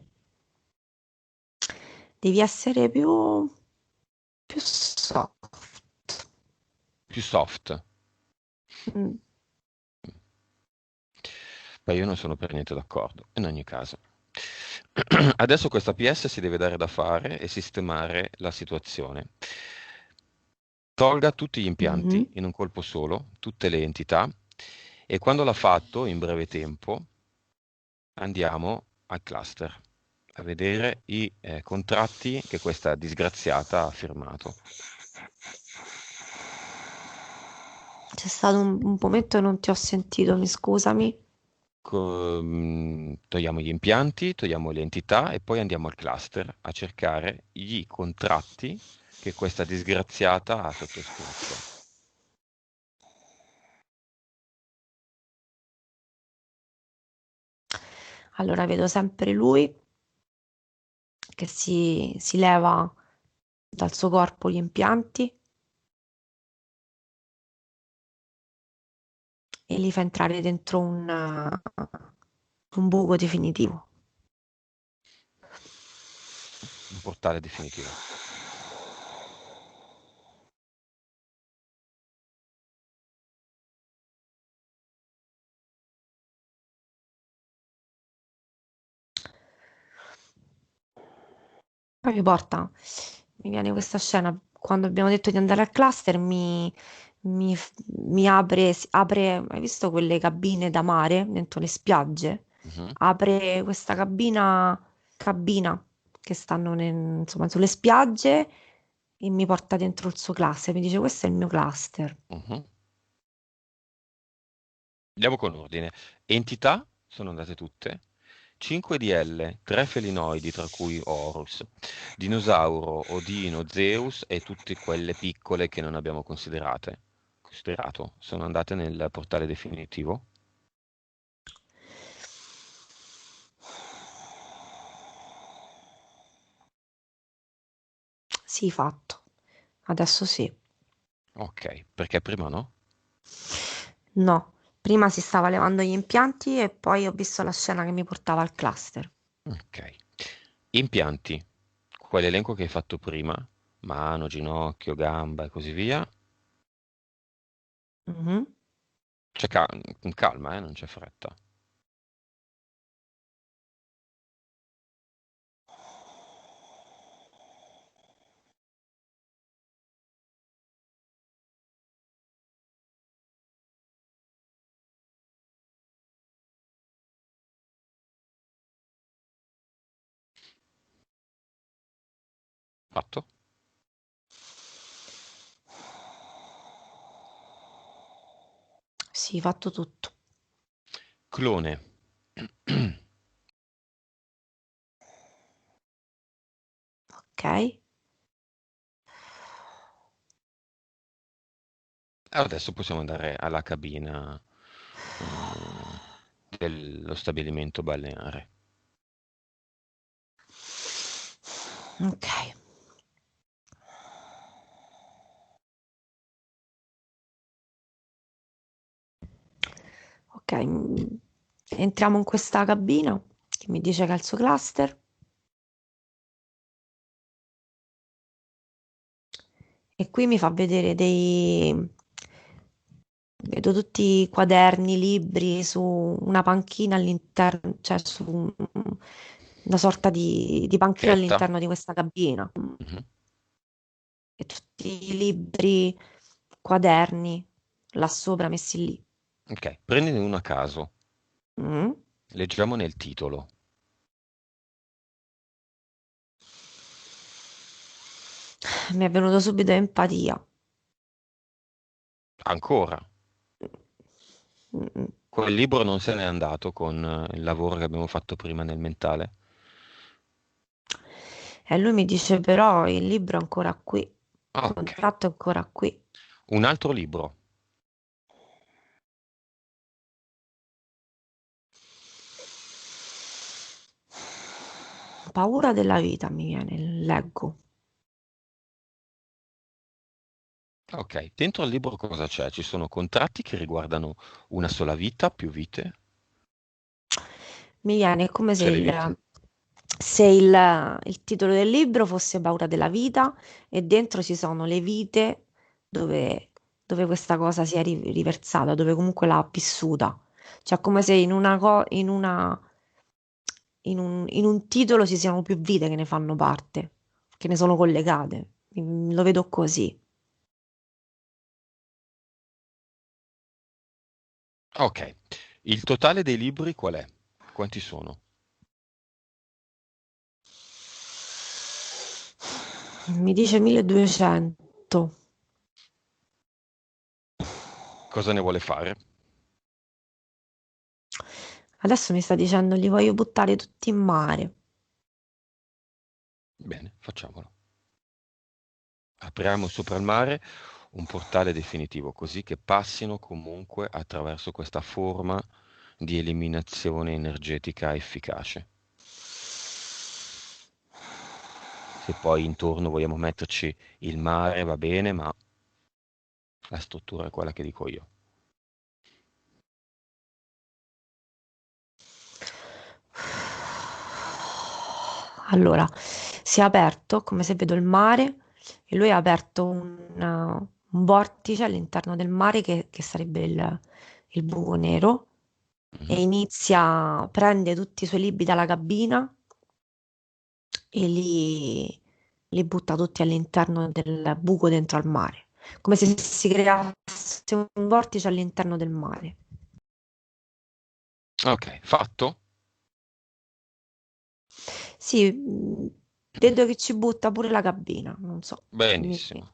Devi essere più soft. Più soft? Mm. Beh, io non sono per niente d'accordo, in ogni caso. Adesso questa PS si deve dare da fare e sistemare la situazione. tolga tutti gli impianti Mhm. in un colpo solo, tutte le entità, e quando l'ha fatto, in breve tempo, andiamo al cluster a vedere i contratti che questa disgraziata ha firmato. C'è stato un momento che non ti ho sentito, mi scusami. Togliamo gli impianti, togliamo le entità e poi andiamo al cluster a cercare i contratti che questa disgraziata ha sottoscritto. Allora vedo sempre lui che si leva dal suo corpo gli impianti e li fa entrare dentro un buco definitivo. Un portale definitivo. Poi mi viene questa scena, quando abbiamo detto di andare al cluster, mi, mi apre, hai visto quelle cabine da mare dentro le spiagge? Mhm. Apre questa cabina che stanno insomma, sulle spiagge e mi porta dentro il suo cluster, mi dice questo è il mio cluster. Mhm. Andiamo con ordine. Entità sono andate tutte. 5 DL, 3 felinoidi, tra cui Horus, Dinosauro, Odino, Zeus e tutte quelle piccole che non abbiamo considerato. Sono andate nel portale definitivo. Sì, fatto. Adesso sì. Ok, perché prima no? No, prima si stava levando gli impianti e poi ho visto la scena che mi portava al cluster. Ok. Impianti. Quell'elenco che hai fatto prima, mano, ginocchio, gamba e così via. Mhm. Con calma, non c'è fretta. Fatto? Sì, fatto tutto. Clone. Ok. Adesso possiamo andare alla cabina dello stabilimento balneare. Ok. Ok, entriamo in questa cabina che mi dice che è il suo cluster e qui mi fa vedere Vedo tutti i quaderni, libri su una panchina all'interno, cioè su una sorta di panchina Chietta. all'interno di questa cabina. Mhm. E tutti i libri, quaderni, là sopra messi lì. Ok, prendine uno a caso. Mm. Leggiamo nel titolo. Mi è venuto subito empatia. Ancora. Mm, mm. Quel libro non se n'è andato con il lavoro che abbiamo fatto prima nel mentale. E lui mi dice però il libro è ancora qui, il Ok. contratto è ancora qui. Un altro libro. Paura della vita mi viene, leggo. Ok, dentro al libro cosa c'è? Ci sono contratti che riguardano una sola vita, più vite? Mi viene come se Tutte le vite? il titolo del libro fosse Paura della vita e dentro ci sono le vite dove questa cosa si è riversata, dove comunque l'ha vissuta. Cioè come se in un titolo ci siano più vite che ne fanno parte, che ne sono collegate. Lo vedo così. Ok. Il totale dei libri qual è? Quanti sono? Mi dice 1200. Cosa ne vuole fare? Adesso mi sta dicendo li voglio buttare tutti in mare. Bene, facciamolo. Apriamo sopra il mare un portale definitivo, così che passino comunque attraverso questa forma di eliminazione energetica efficace. Se poi intorno vogliamo metterci il mare, va bene, ma la struttura è quella che dico io. Allora, si è aperto, come se vedo il mare, e lui ha aperto un vortice all'interno del mare che sarebbe il buco nero, e Mhm. inizia, prende tutti i suoi libri dalla cabina e li butta tutti all'interno del buco dentro al mare, come se si creasse un vortice all'interno del mare. Ok, fatto? Sì, vedo che ci butta pure la cabina, non so. Benissimo.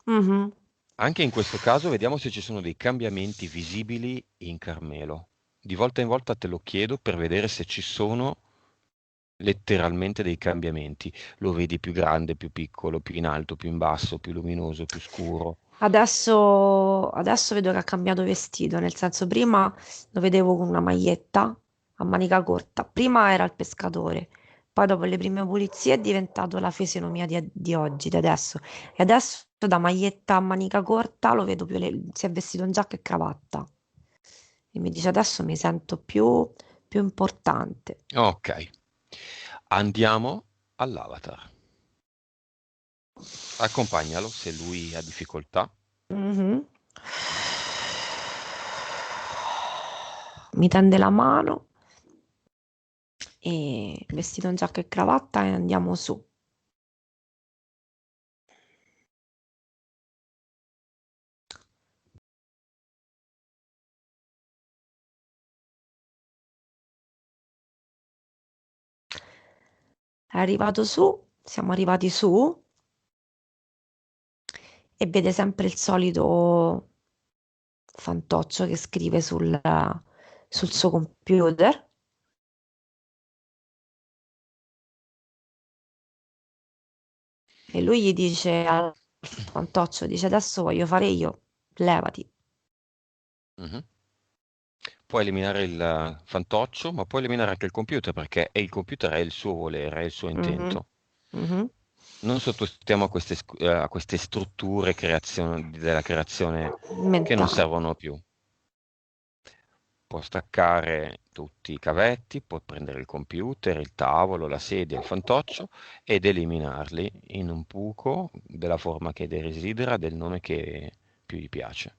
Mhm. Anche in questo caso vediamo se ci sono dei cambiamenti visibili in Carmelo. Di volta in volta te lo chiedo per vedere se ci sono letteralmente dei cambiamenti. Lo vedi più grande, più piccolo, più in alto, più in basso, più luminoso, più scuro. Adesso vedo che ha cambiato vestito, nel senso prima lo vedevo con una maglietta a manica corta, prima era il pescatore, poi dopo le prime pulizie è diventato la fisionomia di oggi, di adesso, e adesso da maglietta a manica corta lo vedo si è vestito in giacca e cravatta e mi dice adesso mi sento più importante. Ok, andiamo all'avatar. Accompagnalo se lui ha difficoltà. Mhm. Mi tende la mano e vestito in giacca e cravatta e andiamo su. È arrivato su, siamo arrivati su e vede sempre il solito fantoccio che scrive sul Mhm. suo computer e lui gli dice al fantoccio, dice adesso voglio fare io, levati. Mhm. Puoi eliminare il fantoccio, ma puoi eliminare anche il computer perché il computer è il suo volere, è il suo Mhm, intento. mhm. Non sottostiamo a queste strutture della creazione che non Mentale. servono più. Può staccare tutti i cavetti, può prendere il computer, il tavolo, la sedia, il fantoccio ed eliminarli in un buco della forma che desidera, del nome che più gli piace.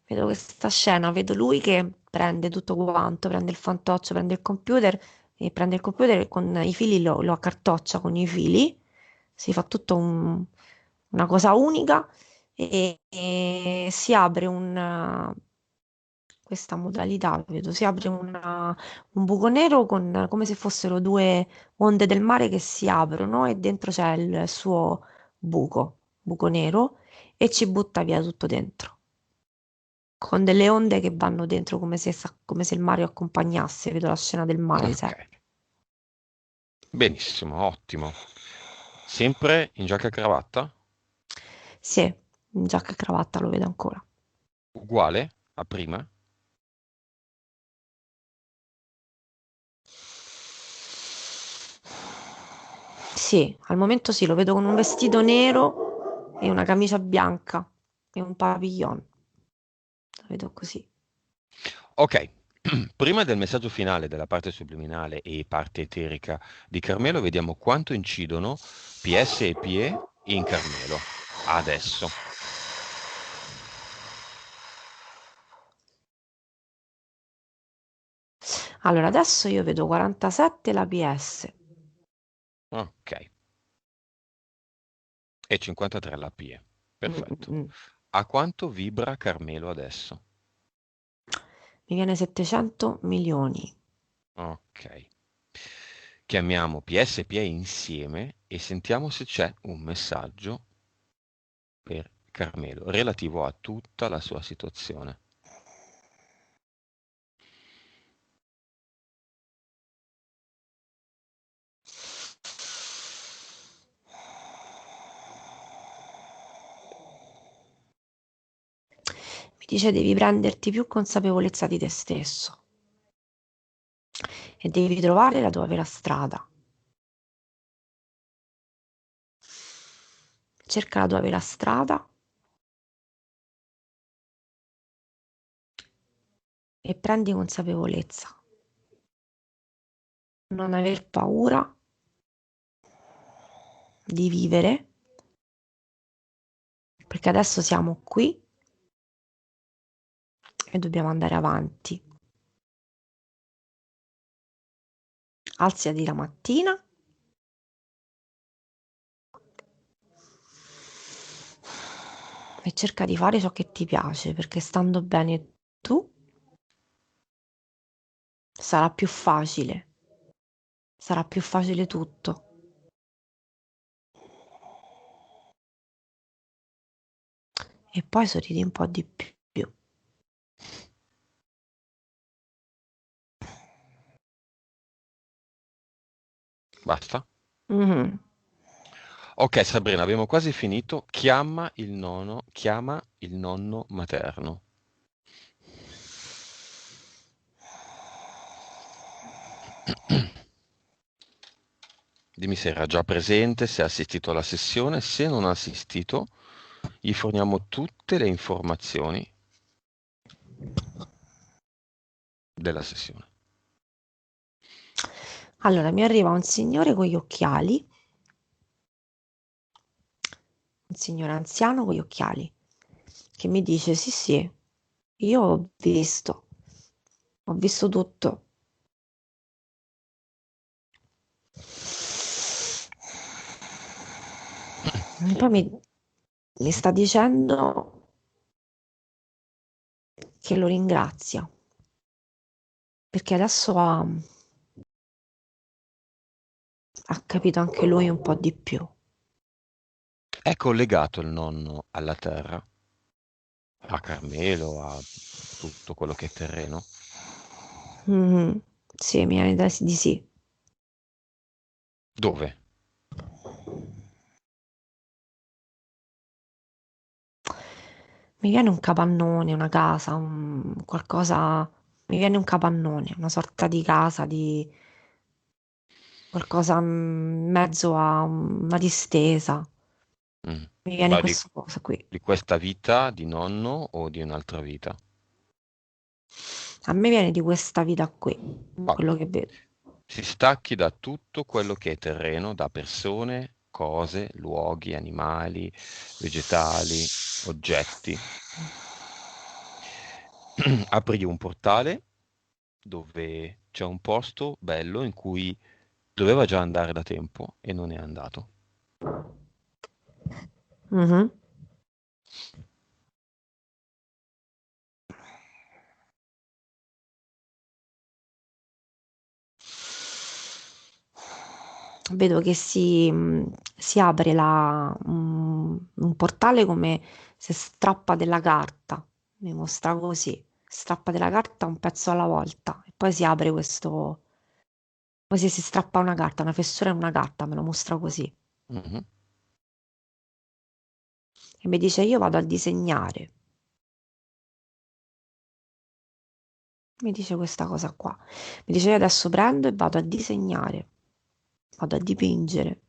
Vedo questa scena, vedo lui che prende tutto quanto, prende il fantoccio, prende il computer e prende il computer e con i fili lo accartoccia con i fili, si fa tutto una cosa unica e si apre questa modalità, vedo, si apre un buco nero come se fossero due onde del mare che si aprono e dentro c'è il suo buco nero e ci butta via tutto dentro con delle onde che vanno dentro come se il mare accompagnasse, vedo la scena del mare Ok, sempre. benissimo, ottimo. Sempre in giacca e cravatta? Sì, in giacca e cravatta lo vedo ancora. Uguale a prima? Sì, al momento sì, lo vedo con un vestito nero e una camicia bianca e un papillon. Lo vedo così. Ok, prima del messaggio finale della parte subliminale e parte eterica di Carmelo, vediamo quanto incidono PS e PE in Carmelo. Adesso. Allora, adesso io vedo 47 la PS. Ok. E 53 l'APE. Mm, Perfetto. mm, mm. A quanto vibra Carmelo adesso? Mi viene 700 milioni. Ok. Chiamiamo PSPA insieme e sentiamo se c'è un messaggio per Carmelo relativo a tutta la sua situazione. Mi dice devi prenderti più consapevolezza di te stesso e devi trovare la tua vera strada. Cerca la tua vera strada e prendi consapevolezza. Non aver paura di vivere, perché adesso siamo qui e dobbiamo andare avanti. Alzati la mattina e cerca di fare ciò che ti piace, perché stando bene tu sarà più facile tutto. E poi sorridi un po' di più. Basta? Mhm. Ok, Sabrina, abbiamo quasi finito. Chiama il nonno materno. Dimmi se era già presente, se ha assistito alla sessione. Se non ha assistito, gli forniamo tutte le informazioni della sessione. Allora, mi arriva un signore con gli occhiali, un signore anziano con gli occhiali, che mi dice: Sì, sì, io ho visto tutto. E poi mi sta dicendo che lo ringrazia perché adesso ha capito anche lui un po' di più. È collegato il nonno alla terra, a Carmelo, a tutto quello che è terreno? Mhm. Sì, mi viene di sì. Dove? Mi viene un capannone, una casa, qualcosa. Mi viene un capannone, una sorta di casa, di qualcosa in mezzo a una distesa. Mm. Mi viene Ma questa cosa qui. di questa vita di nonno o di un'altra vita? A me viene di questa vita qui, Vabbè. quello che vedo. Si stacchi da tutto quello che è terreno, da persone, cose, luoghi, animali, vegetali, oggetti. Apri un portale dove c'è un posto bello in cui doveva già andare da tempo e non è andato. Mhm. Vedo che si apre un portale come se strappa della carta, mi mostra così, strappa della carta un pezzo alla volta e poi si apre questo, come se si strappa una carta, una fessura in una carta, me lo mostra così Mhm. e mi dice io vado a disegnare, mi dice questa cosa qua, mi dice io adesso prendo e vado a disegnare, vado a dipingere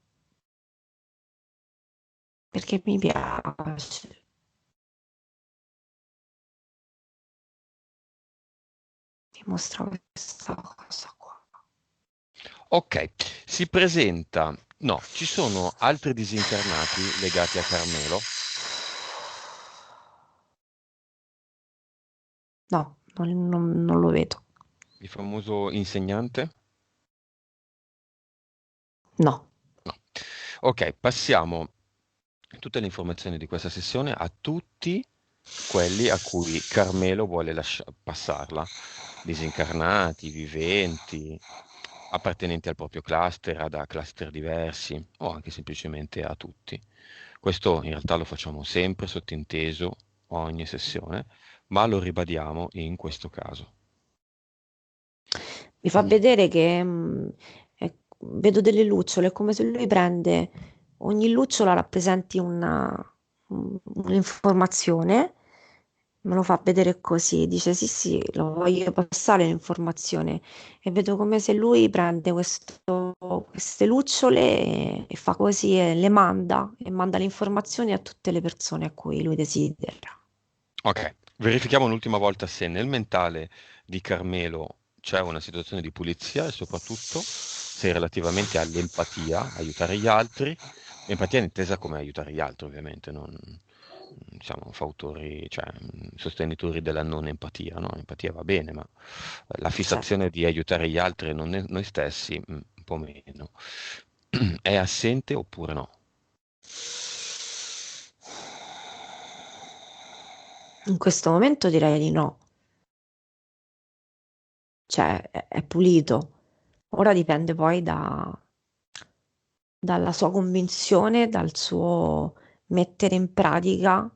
perché mi piace, mi mostra questa cosa qua. Ok, si presenta. No, ci sono altri disincarnati legati a Carmelo, No, non lo vedo. il famoso insegnante? No. No. Ok, passiamo. tutte le informazioni di questa sessione a tutti quelli a cui Carmelo vuole passarla, disincarnati, viventi, appartenenti al proprio cluster, a cluster diversi o anche semplicemente a tutti. Questo in realtà lo facciamo sempre sottinteso ogni sessione, ma lo ribadiamo in questo caso. Mi fa vedere che vedo delle lucciole, è come se lui prende ogni lucciola rappresenti un'informazione, me lo fa vedere così, dice sì sì, lo voglio passare l'informazione e vedo come se lui prende queste lucciole e fa così e manda le informazioni a tutte le persone a cui lui desidera. Ok, verifichiamo un'ultima volta se nel mentale di Carmelo c'è una situazione di pulizia e soprattutto se relativamente all'empatia, aiutare gli altri, empatia intesa come aiutare gli altri ovviamente, non siamo fautori, cioè sostenitori della non empatia, no? Empatia va bene, ma la Certo. fissazione di aiutare gli altri e non noi stessi, un po' meno. È assente oppure no? In questo momento direi di no, cioè è pulito. Ora dipende poi dalla sua convinzione, dal suo mettere in pratica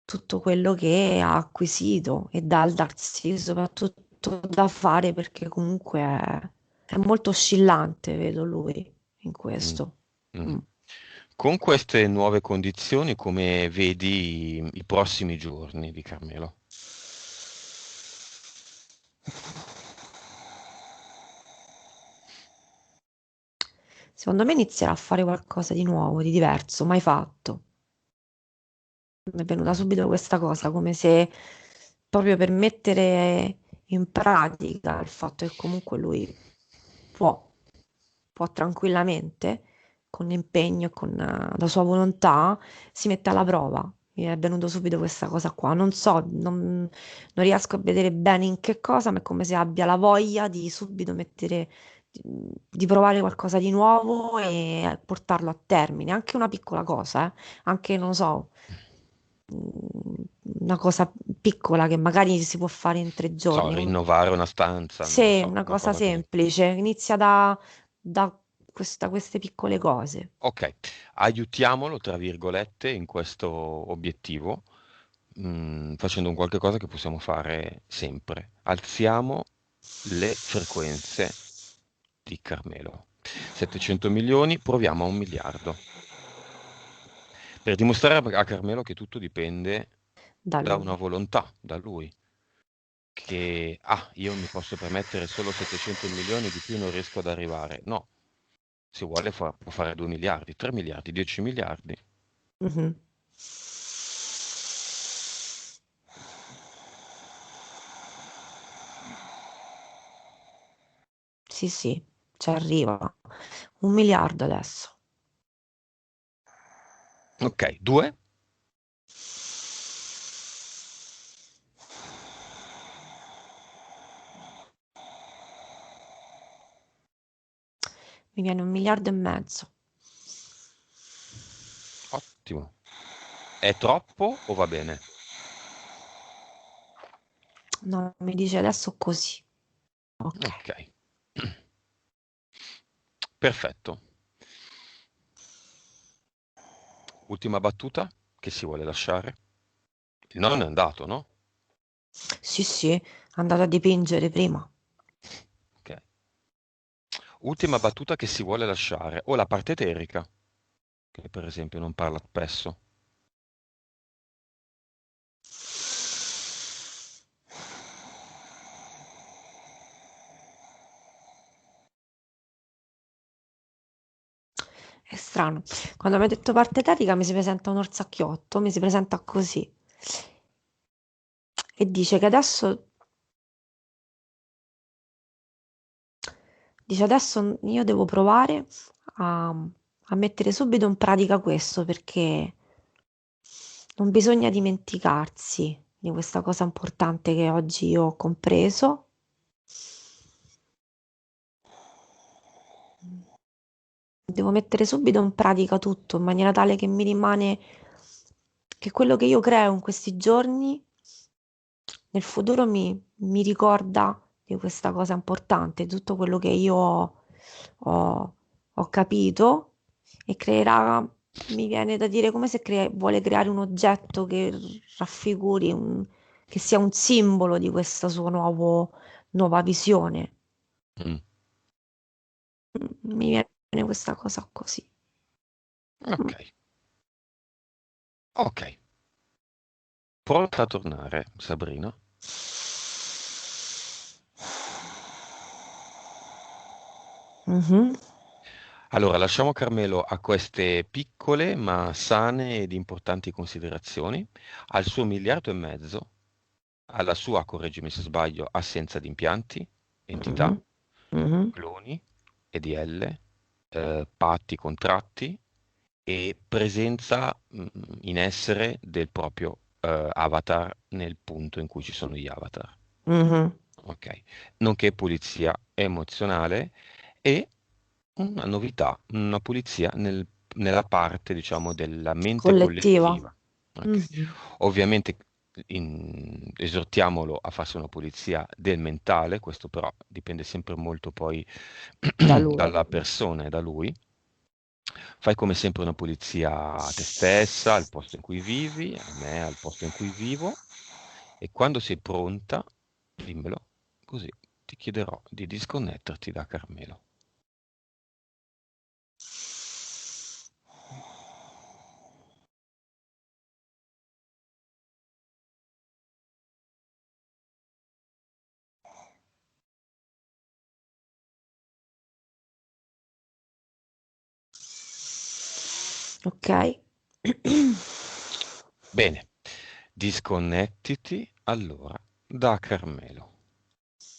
tutto quello che ha acquisito e dal darsi soprattutto da fare perché comunque è molto oscillante, vedo lui in Mm, questo. mm. Mm. Con queste nuove condizioni, come vedi i prossimi giorni di Carmelo? Secondo me inizierà a fare qualcosa di nuovo, di diverso, mai fatto. Mi è venuta subito questa cosa, come se proprio per mettere in pratica il fatto che comunque lui può, può tranquillamente, con impegno e con la sua volontà, si mette alla prova. Mi è venuto subito questa cosa qua. Non so, non riesco a vedere bene in che cosa, ma è come se abbia la voglia di subito mettere, di provare qualcosa di nuovo e portarlo a termine. Anche una piccola cosa, anche, non lo so, mm, una cosa piccola che magari si può fare in tre Non so, giorni. rinnovare una stanza, non lo Sì, so, una una cosa cosa così. semplice, inizia da queste piccole cose. Ok, aiutiamolo, tra virgolette, in questo obiettivo, facendo un qualche cosa che possiamo fare sempre. Alziamo le frequenze di Carmelo. 700 milioni, proviamo a 1 miliardo. Per dimostrare a Carmelo che tutto dipende Da da una lui. volontà, da lui, che io mi posso permettere solo 700 milioni, di più non riesco ad arrivare. No, se vuole può fare 2 miliardi, 3 miliardi, 10 miliardi. Mhm. Sì, sì, ci arriva. 1 miliardo adesso. Ok, 2, Mi viene 1 miliardo e mezzo. ottimo. È troppo o va bene? No, mi dice adesso così. Ok. Ok, perfetto. Ultima battuta che si vuole lasciare. Il nonno è andato, no? Sì, sì, è andato a dipingere prima. Ok. Ultima battuta che si vuole lasciare. O la parte eterica, che per esempio non parla spesso. È strano. Quando mi ha detto parte eterica mi si presenta un orsacchiotto, mi si presenta così. E dice adesso io devo provare a mettere subito in pratica questo perché non bisogna dimenticarsi di questa cosa importante che oggi io ho compreso. Devo mettere subito in pratica tutto in maniera tale che mi rimane che quello che io creo in questi giorni nel futuro mi ricorda di questa cosa importante, di tutto quello che io ho- ho capito e creerà, mi viene da dire come se vuole creare un oggetto che raffiguri, che sia un simbolo di questa sua nuova visione. Mm. Mi viene questa cosa così. Mm. Ok, ok. Pronta a tornare, Sabrina? Mhm, Allora, lasciamo Carmelo a queste piccole ma sane ed importanti considerazioni, al suo 1,5 miliardi, alla sua, correggimi se sbaglio, assenza di impianti, entità, mhm, mhm. cloni, EDL, patti, contratti e presenza in essere del proprio avatar nel punto in cui ci sono gli avatar. Mhm. Ok, nonché pulizia emozionale e una novità, una pulizia nella parte, diciamo, della mente Collettiva. collettiva. Ok. Mhm. Ovviamente esortiamolo a farsi una pulizia del mentale, questo però dipende sempre molto poi Da lui. dalla persona e da lui. Fai come sempre una pulizia a te stessa, al posto in cui vivi, a me, al posto in cui vivo, e quando sei pronta, dimmelo, così ti chiederò di disconnetterti da Carmelo. Ok. Bene, disconnettiti allora da Carmelo.